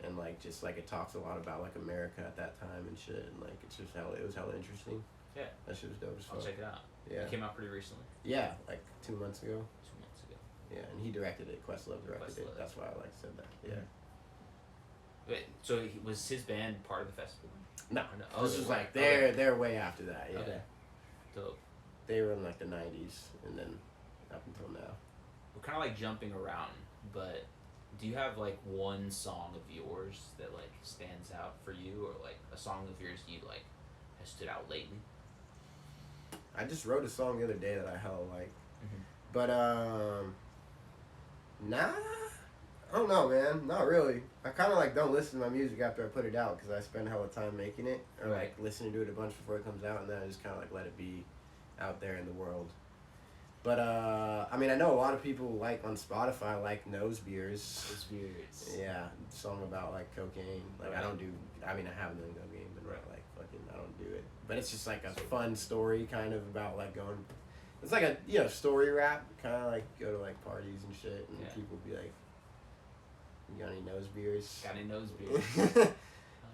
And like just like it talks a lot about like America at that time and shit, and like it's just it was hella interesting. Yeah. That shit was dope as fuck. I'll check it out. Yeah. It came out pretty recently. Yeah, like 2 months ago. 2 months ago. Yeah, and he directed it. Questlove directed it. That's why I like said that. Yeah. Wait, so was his band part of the festival? No. Oh, This was like they're way after that. Yeah. Okay. Dope. They were in like the 90s, and then up until now. We're kind of like jumping around, but do you have like one song of yours that like stands out for you, or like a song of yours you like has stood out lately? I just wrote a song the other day that I hella like, but nah, I don't know, man. Not really. I kind of like don't listen to my music after I put it out because I spend hella time making it, or like listening to it a bunch before it comes out, and then I just kind of like let it be out there in the world. But I mean, I know a lot of people like on Spotify like Nose Beers. Nose Beers. Yeah, song about like cocaine. Like I don't do. I mean, I have done cocaine, but not like fucking. I don't do it. But it's just like a fun story, kind of about like going. It's like a story rap, kind of like go to like parties and shit, and people be like, "You got any nose beers?" Got any nose beers?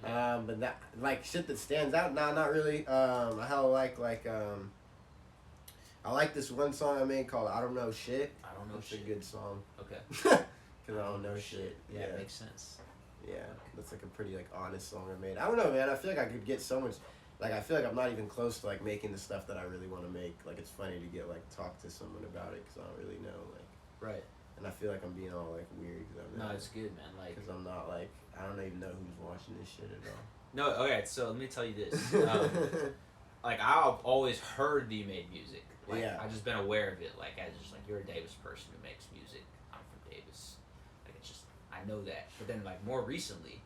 But that like shit that stands out. Nah, not really. I hella like I like this one song I made called "I Don't Know Shit." I don't know. It's a good song. Okay. Cause I don't know shit. Yeah, it makes sense. Yeah, that's like a pretty like honest song I made. I don't know, man. I feel like I could get so much. Like I feel like I'm not even close to like making the stuff that I really want to make. Like it's funny to get like talk to someone about it because I don't really know like. Right. And I feel like I'm being all like weird because No, it's good, man. Like, because I'm not like I don't even know who's watching this shit at all. no, okay. So let me tell you this. Like I've always heard that you made music. Like Yeah. I've just been aware of it. Like as just like you're a Davis person who makes music. I'm from Davis. Like it's just I know that. But then like more recently,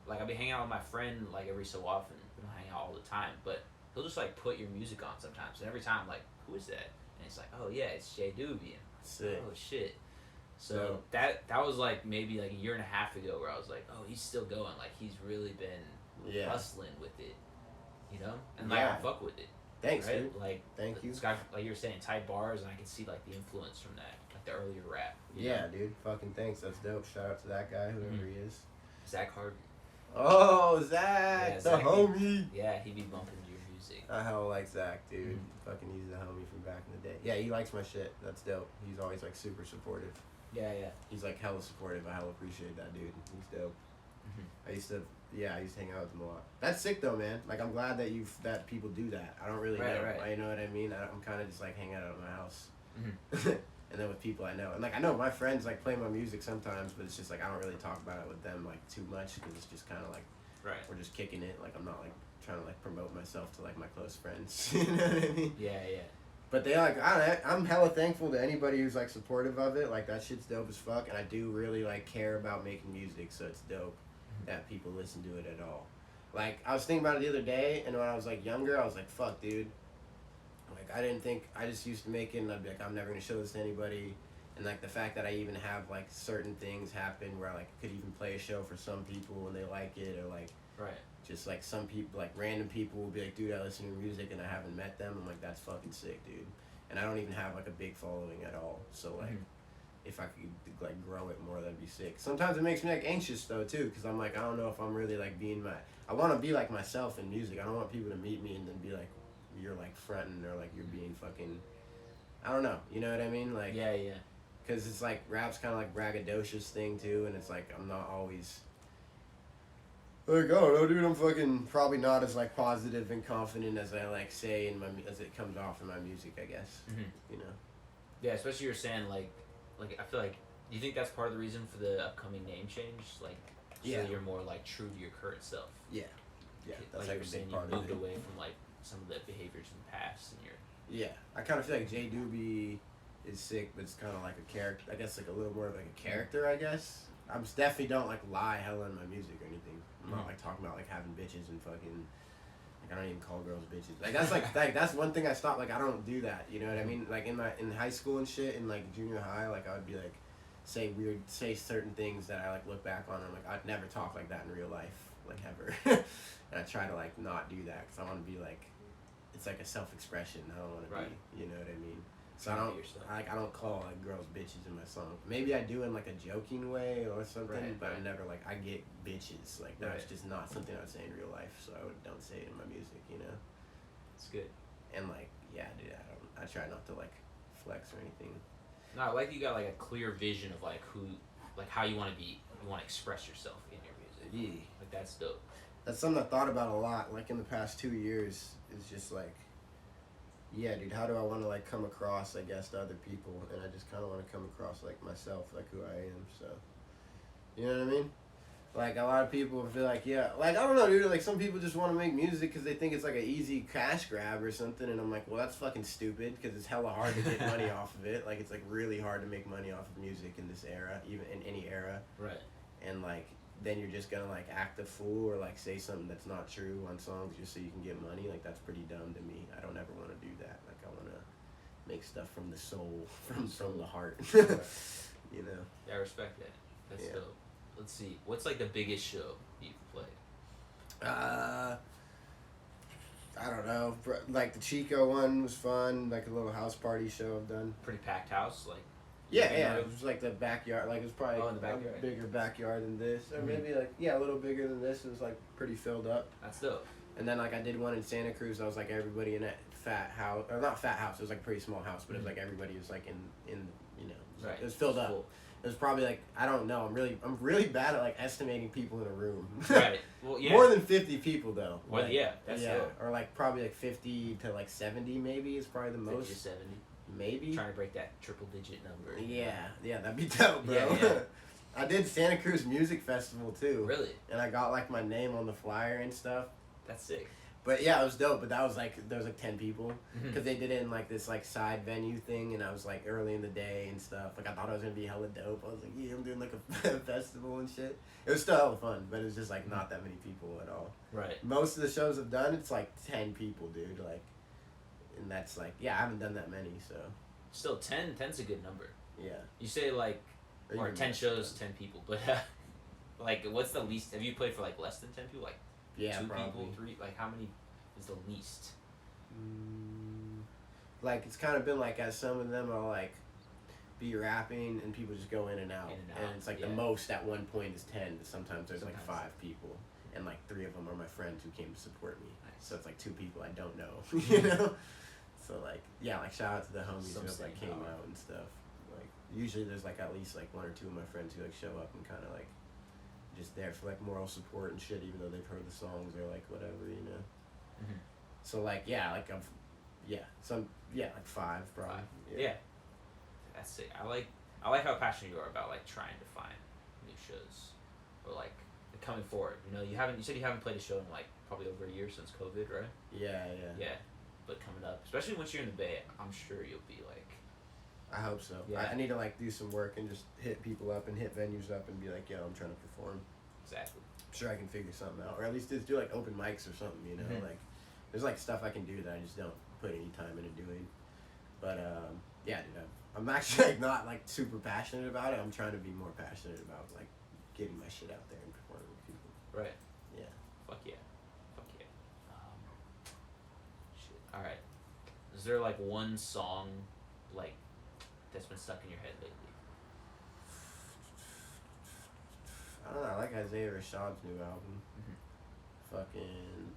like I'll be hanging out with my friend like every so often. We don't hang out all the time, but he'll just like put your music on sometimes. And every time I'm like, who is that? And it's like, oh yeah, it's J-Doobie. Sick. Oh shit. So that was like maybe like a year and a half ago where I was like, oh, he's still going. Like he's really been hustling with it, you know? And like I fuck with it. Thanks, right? dude. Like Thank you. It's got, like you were saying, tight bars, and I can see like the influence from that, like the earlier rap. Yeah, dude. Fucking thanks. That's dope. Shout out to that guy, whoever he is. Zach Harvey. Oh, Zach, Yeah, the Zach, homie. Yeah, he be bumping your music. I hella like Zach, dude. Fucking, he's the homie from back in the day. Yeah, he likes my shit. That's dope. He's always like super supportive. Yeah. He's like hella supportive. I hella appreciate that, dude. He's dope. I used to hang out with him a lot. That's sick though, man. Like I'm glad that that people do that. I don't really know. Right. You know what I mean? I'm kind of just like hanging out at my house, and then with people I know. And like I know my friends like play my music sometimes, but it's just like I don't really talk about it with them like too much because it's just kind of like we're just kicking it. Like I'm not like trying to like promote myself to like my close friends. You know what I mean? Yeah. But they like I'm hella thankful to anybody who's like supportive of it. Like that shit's dope as fuck, and I do really like care about making music, so it's dope that people listen to it at all. Like I was thinking about it the other day, and when I was like younger, I was like, fuck, dude. Like I just used to make it, and I'd be like, I'm never gonna show this to anybody. And like the fact that I even have like certain things happen where I like could even play a show for some people and they like it, or like just like some people, like random people will be like, dude, I listen to your music and I haven't met them. I'm like, that's fucking sick, dude. And I don't even have like a big following at all. So like, if I could like grow it more, that'd be sick. Sometimes it makes me like anxious though too, because I'm like, I don't know if I'm really like being I want to be like myself in music. I don't want people to meet me and then be like, you're like fronting or like you're being fucking, I don't know. You know what I mean? Like Yeah. Because it's like rap's kind of like braggadocious thing too, and it's like I'm not always. Like, oh no, dude, I'm fucking probably not as like positive and confident as I like say in as it comes off in my music, I guess. You know. Yeah, especially you're saying like I feel like, do you think that's part of the reason for the upcoming name change? Like, so you're more like true to your current self. Yeah. That's like you're saying you moved away from like some of the behaviors in the past, and you're. Yeah, I kind of feel like J-Doobie is sick, but it's kind of like a character. I guess like a little more of like a character. I guess I definitely don't like lie hella in my music or anything. I'm not like talking about like having bitches and fucking. Like I don't even call girls bitches. Like that's like that's one thing I stopped. Like I don't do that. You know what I mean? Like in high school and shit, in like junior high, like I would be like say certain things that I like look back on. And I'm like I'd never talk like that in real life, like ever. And I try to like not do that because I want to be like, it's like a self-expression. I don't want to be. You know what I mean? So I don't call like girls bitches in my song. Maybe I do in like a joking way or something, but I never like I get bitches. Like that's just not something I would say in real life. So I don't say it in my music, you know. It's good. And like dude, I try not to like flex or anything. No, I like you got like a clear vision of like how you want to be. You want to express yourself in your music. Yeah. Like that's dope. That's something I thought about a lot. Like in the past 2 years, it's just like. Yeah, dude, how do I want to, like, come across, I guess, to other people? And I just kind of want to come across, like, myself, like, who I am, so. You know what I mean? Like, a lot of people feel like, like, I don't know, dude, like, some people just want to make music because they think it's, like, an easy cash grab or something, and I'm like, well, that's fucking stupid because it's hella hard to get money off of it. Like, it's, like, really hard to make money off of music in this era, even in any era. Right. And, like, then you're just gonna like act a fool or like say something that's not true on songs just so you can get money. Like that's pretty dumb to me. I don't ever want to do that. Like I want to make stuff from the soul, from the heart. You know. Yeah, I respect that. That's dope. Let's see. What's like the biggest show you've played? I don't know. Like the Chico one was fun. Like a little house party show I've done. Pretty packed house, like. Yeah, it was like the backyard. Like it was probably a bigger backyard than this, or maybe like a little bigger than this. It was like pretty filled up. That's dope. And then like I did one in Santa Cruz. I was like everybody in that fat house, or not fat house. It was like a pretty small house, but it was like everybody was like in you know. It was, it was filled up. Cool. It was probably like I don't know. I'm really bad at like estimating people in a room. Right. Well, yeah. More than 50 people though. Well, like, that's dope. Or like probably like 50 to like 70 maybe is probably the most. 50 to 70. Maybe. Trying to break that triple digit number. Yeah, that'd be dope, bro. Yeah. I did Santa Cruz Music Festival too. Really? And I got like my name on the flyer and stuff. That's sick. But yeah, it was dope. But that was like, there was like 10 people. Mhm. Because they did it in like this like side venue thing. And I was like early in the day and stuff. Like I thought it was going to be hella dope. I was like, yeah, I'm doing like a festival and shit. It was still hella fun. But it was just like not that many people at all. Right. Most of the shows I've done, it's like 10 people, dude. Like, and that's like, yeah, I haven't done that many, so. Still, 10's a good number. Yeah. You say like, or even 10 less shows, than 10 people, but like, what's the least? Have you played for like less than 10 people? Like, yeah, 2 probably. people, 3? Like, how many is the least? Like, it's kind of been like, as some of them are like, be rapping and people just go in and out. And it's like the most at one point is 10, but sometimes there's like 5 people. And like 3 of them are my friends who came to support me. Nice. So it's like 2 people I don't know, you know? So like, yeah, like shout out to the homies Some who have like came power. out and stuff. Like usually there's like at least like 1 or 2 of my friends who like show up and kind of like just there for like moral support and shit, even though they've heard the songs or like whatever, you know? Mhm. So like, yeah, like like 5 probably. 5. Yeah. That's sick. I like how passionate you are about like trying to find new shows or like coming forward. You know, you said you haven't played a show in like probably over a year since COVID, right? Yeah. Yeah. But coming up, especially once you're in the Bay, I'm sure you'll be like. I hope so. Yeah. I need to like do some work and just hit people up and hit venues up and be like, yo, I'm trying to perform. Exactly. I'm sure I can figure something out, or at least just do like open mics or something. You know, Mhm. like there's like stuff I can do that I just don't put any time into doing. But yeah, dude, I'm actually like not like super passionate about it. I'm trying to be more passionate about like getting my shit out there and performing with people. Right. Yeah. Fuck yeah. Shit. All right. Is there like one song, like, that's been stuck in your head lately? I don't know. I like Isaiah Rashad's new album. Mhm. Fucking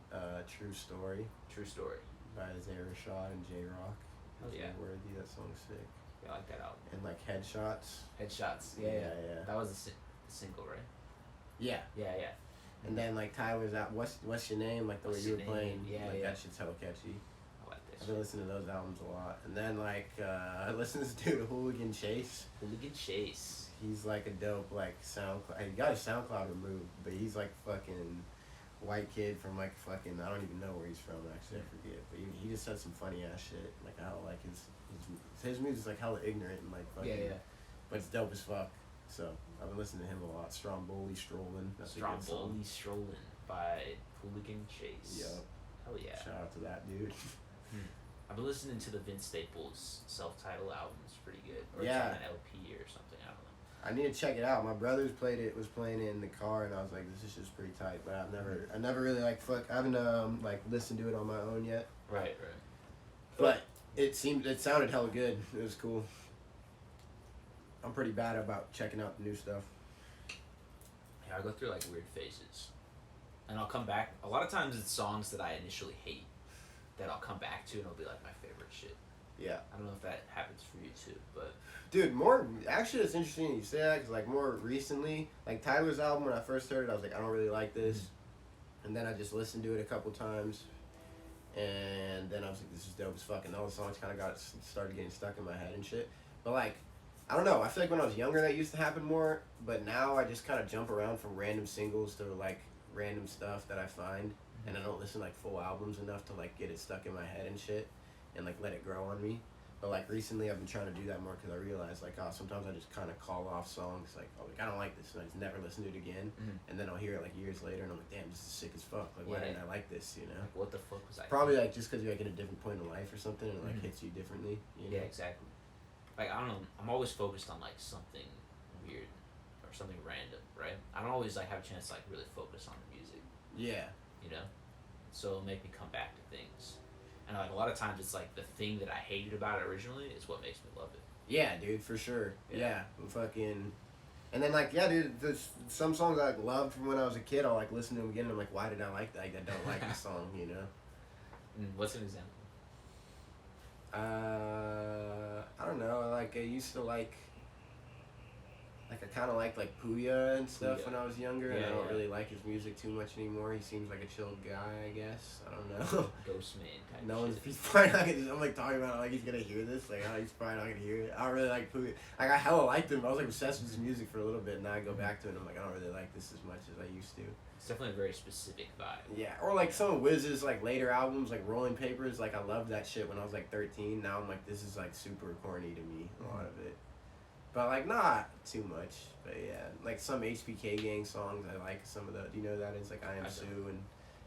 True Story True Story. by Isaiah Rashad and J-Rock. Hell yeah. Worthy. That song's sick. Yeah, I like that album. And like Headshots. Headshots. Yeah. That was the single, right? Yeah. Yeah. And then like Tyler's out. What's your name? Like the way What's you were Your Name? playing. Yeah, like yeah. that shit's hella catchy. I like that I've been listening to those albums a lot. And then like I listen to this dude Hooligan Chase. Hooligan Chase. He's like a dope like SoundCloud. He got his SoundCloud removed, but he's like fucking white kid from like fucking I don't even know where he's from actually. I forget. But he just said some funny ass shit. Like I don't like his music's like hella ignorant and like fucking. Yeah. But it's dope as fuck. So I've been listening to him a lot. Stromboli Strolling. That's a good song. Stromboli Strolling by Hooligan Chase. Yup. Hell yeah. Shout out to that dude. I've been listening to the Vince Staples self-titled album. It's pretty good. Or Yeah. it's like an LP or something. I don't know. I need to check it out. My brother's was playing it in the car, and I was like, this is just pretty tight. But I never really like I haven't like listened to it on my own yet. Right. But it sounded hella good. It was cool. I'm pretty bad about checking out the new stuff. Yeah, I go through like weird phases, and I'll come back. A lot of times it's songs that I initially hate that I'll come back to, and it'll be like my favorite shit. Yeah. I don't know if that happens for you too, but Dude, actually it's interesting you say that, because like more recently, like Tyler's album, when I first heard it, I was like, I don't really like this. And then I just listened to it a couple times, and then I was like, this is dope as fuck, and all the songs kind of started getting stuck in my head and shit. But like, I don't know, I feel like when I was younger that used to happen more, but now I just kind of jump around from random singles to like random stuff that I find, and I don't listen to like full albums enough to like get it stuck in my head and shit, and like let it grow on me. But like recently I've been trying to do that more, because I realized like, oh, sometimes I just kind of call off songs like, oh, like I don't like this, and I just never listen to it again. And then I'll hear it like years later, and I'm like, damn, this is sick as fuck. Like, why didn't I like this, you know? like, what the fuck was I? Probably like just because you're like in a different point in life or something, and it like Mhm. hits you differently, you know? Yeah, exactly. Like, I don't know. I'm always focused on like something weird or something random, right? I don't always like have a chance to like really focus on the music, Yeah. you know. So it'll make me come back to things, and like a lot of times it's like the thing that I hated about it originally is what makes me love it. Yeah, dude, for sure. Yeah. Fucking. And then like, yeah, dude, there's some songs I like loved from when I was a kid. I'll like listen to them again, and I'm like, why did I like that? Like, I don't like this song, you know. What's an example? I don't know. Like I used to like. Like I kind of liked like Puya and stuff Puya. when I was younger, and Yeah, I don't yeah. really like his music too much anymore. He seems like a chill guy, I guess. I don't know. Ghostman type No one's. shit. He's probably not gonna. I'm like talking about it like he's gonna hear this. Like, oh, he's probably not gonna hear it. I don't really like Puya. Like I hella liked him. I was like obsessed with his music for a little bit, and now I go back to it. and I'm like, I don't really like this as much as I used to. It's definitely a very specific vibe. Yeah, or like some of Wiz's like later albums, like Rolling Papers. Like I loved that shit when I was like 13. Now I'm like, this is like super corny to me. A lot of it. But like not too much, but yeah, like some HBK Gang songs I like some of the. Do you know who that is like I Am Sue and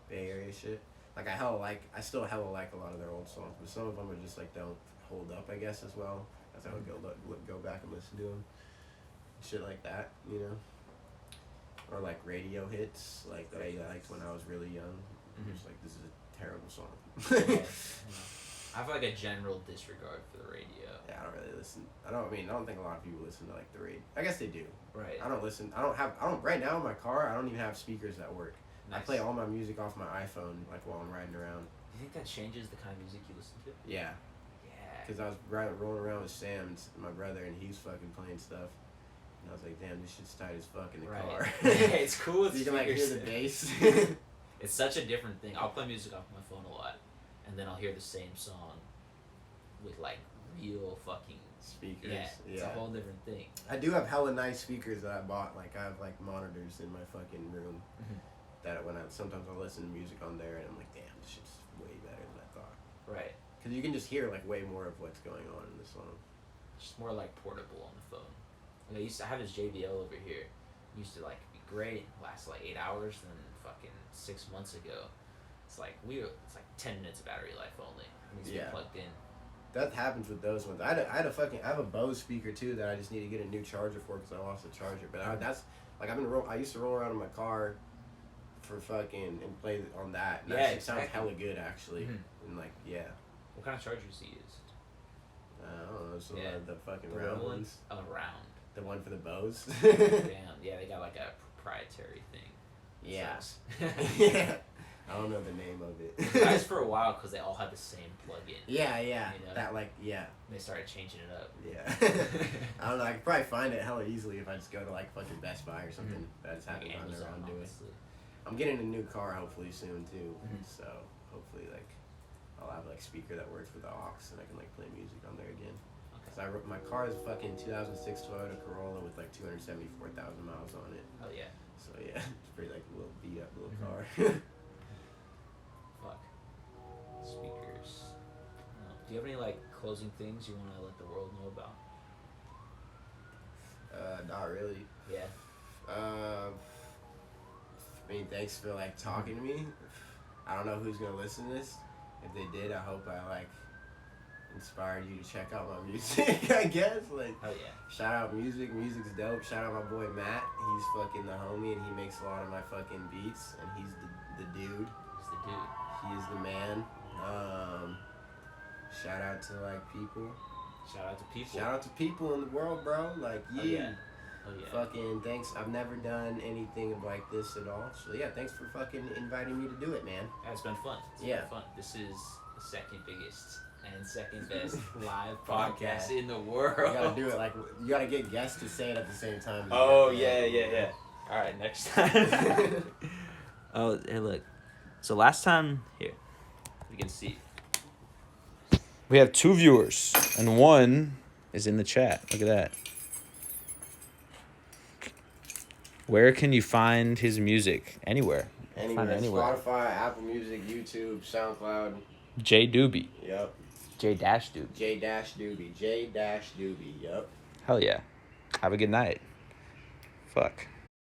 Bay Area shit. Like I still hella like a lot of their old songs, but some of them are just like don't hold up I guess as well. As I would go back and listen to them, shit like that, you know. Or like radio hits like that I liked when I was really young. Just like this is a terrible song. Yeah. I have like a general disregard for the radio. Yeah, I don't really listen. I don't think a lot of people listen to like the radio. I guess they do. Right. I don't listen. I don't right now in my car. I don't even have speakers that work. Nice. I play all my music off my iPhone like while I'm riding around. Do you think that changes the kind of music you listen to? Yeah. Yeah. Because I was rolling around with Sam, my brother, and he's fucking playing stuff. And I was like, damn, this shit's tight as fuck in the car. Yeah, it's cool with You can like hear speakers. the bass. It's such a different thing. I'll play music off my phone a lot, and then I'll hear the same song with like real fucking Speakers. Yeah, it's a whole different thing. I do have hella nice speakers that I bought. Like I have like monitors in my fucking room. That when sometimes I'll listen to music on there, and I'm like, damn, this shit's way better than I thought. Right. Because you can just hear like way more of what's going on in the song. It's just more like portable on the phone. Like I have this JBL over here. It used to like be great, last like 8 hours. Then fucking 6 months ago, it's like 10 minutes of battery life only. It needs to be plugged in. That happens with those ones. I have a Bose speaker too that I just need to get a new charger for because I lost the charger. But I used to roll around in my car for fucking and play on that. And that shit sounds hella good actually. And like What kind of chargers do you use? I don't know. Some of the fucking the round ones. Oh, round. The one for the Bose. Damn. Yeah, they got like a proprietary thing. Yeah. Yeah. I don't know the name of it. Guys for a while because they all had the same plug-in. Yeah. You know? That They started changing it up. Yeah. I don't know. I could probably find it hella easily if I just go to like fucking Best Buy or something. I just haven't gone around to it. I'm getting a new car hopefully soon too. So hopefully like I'll have like speaker that works with the aux and I can like play music on there again. Cause my car is a fucking 2006 Toyota Corolla with like 274,000 miles on it. Oh yeah. So yeah, it's pretty like a little beat up little car. Fuck. Speakers. Do you have any like closing things you want to let the world know about? Not really. Yeah. I mean, thanks for like talking to me. I don't know who's gonna listen to this. If they did, I hope I like inspired you to check out my music. I guess like. Oh yeah. Shout out music. Music's dope. Shout out my boy Matt. He's fucking the homie, and he makes a lot of my fucking beats. And he's the dude. He's the dude. He is the man. Shout out to like people. Shout out to people. Shout out to people in the world, bro. Like Oh yeah. Oh yeah. Fucking thanks. I've never done anything like this at all. So yeah, thanks for fucking inviting me to do it, man. Yeah, it's been fun. It's been fun. This is the second biggest and second best live podcast in the world. You gotta do it like you gotta get guests to say it at the same time. Oh yeah. All right, next time. Oh, hey, look. So last time here, we can see. We have 2 viewers, and 1 is in the chat. Look at that. Where can you find his music? Anywhere. Anywhere. Spotify, Apple Music, YouTube, SoundCloud. J-Doobie. Yep. J-Doobie. J-Doobie. J-Doobie. Yep. Hell yeah. Have a good night. Fuck.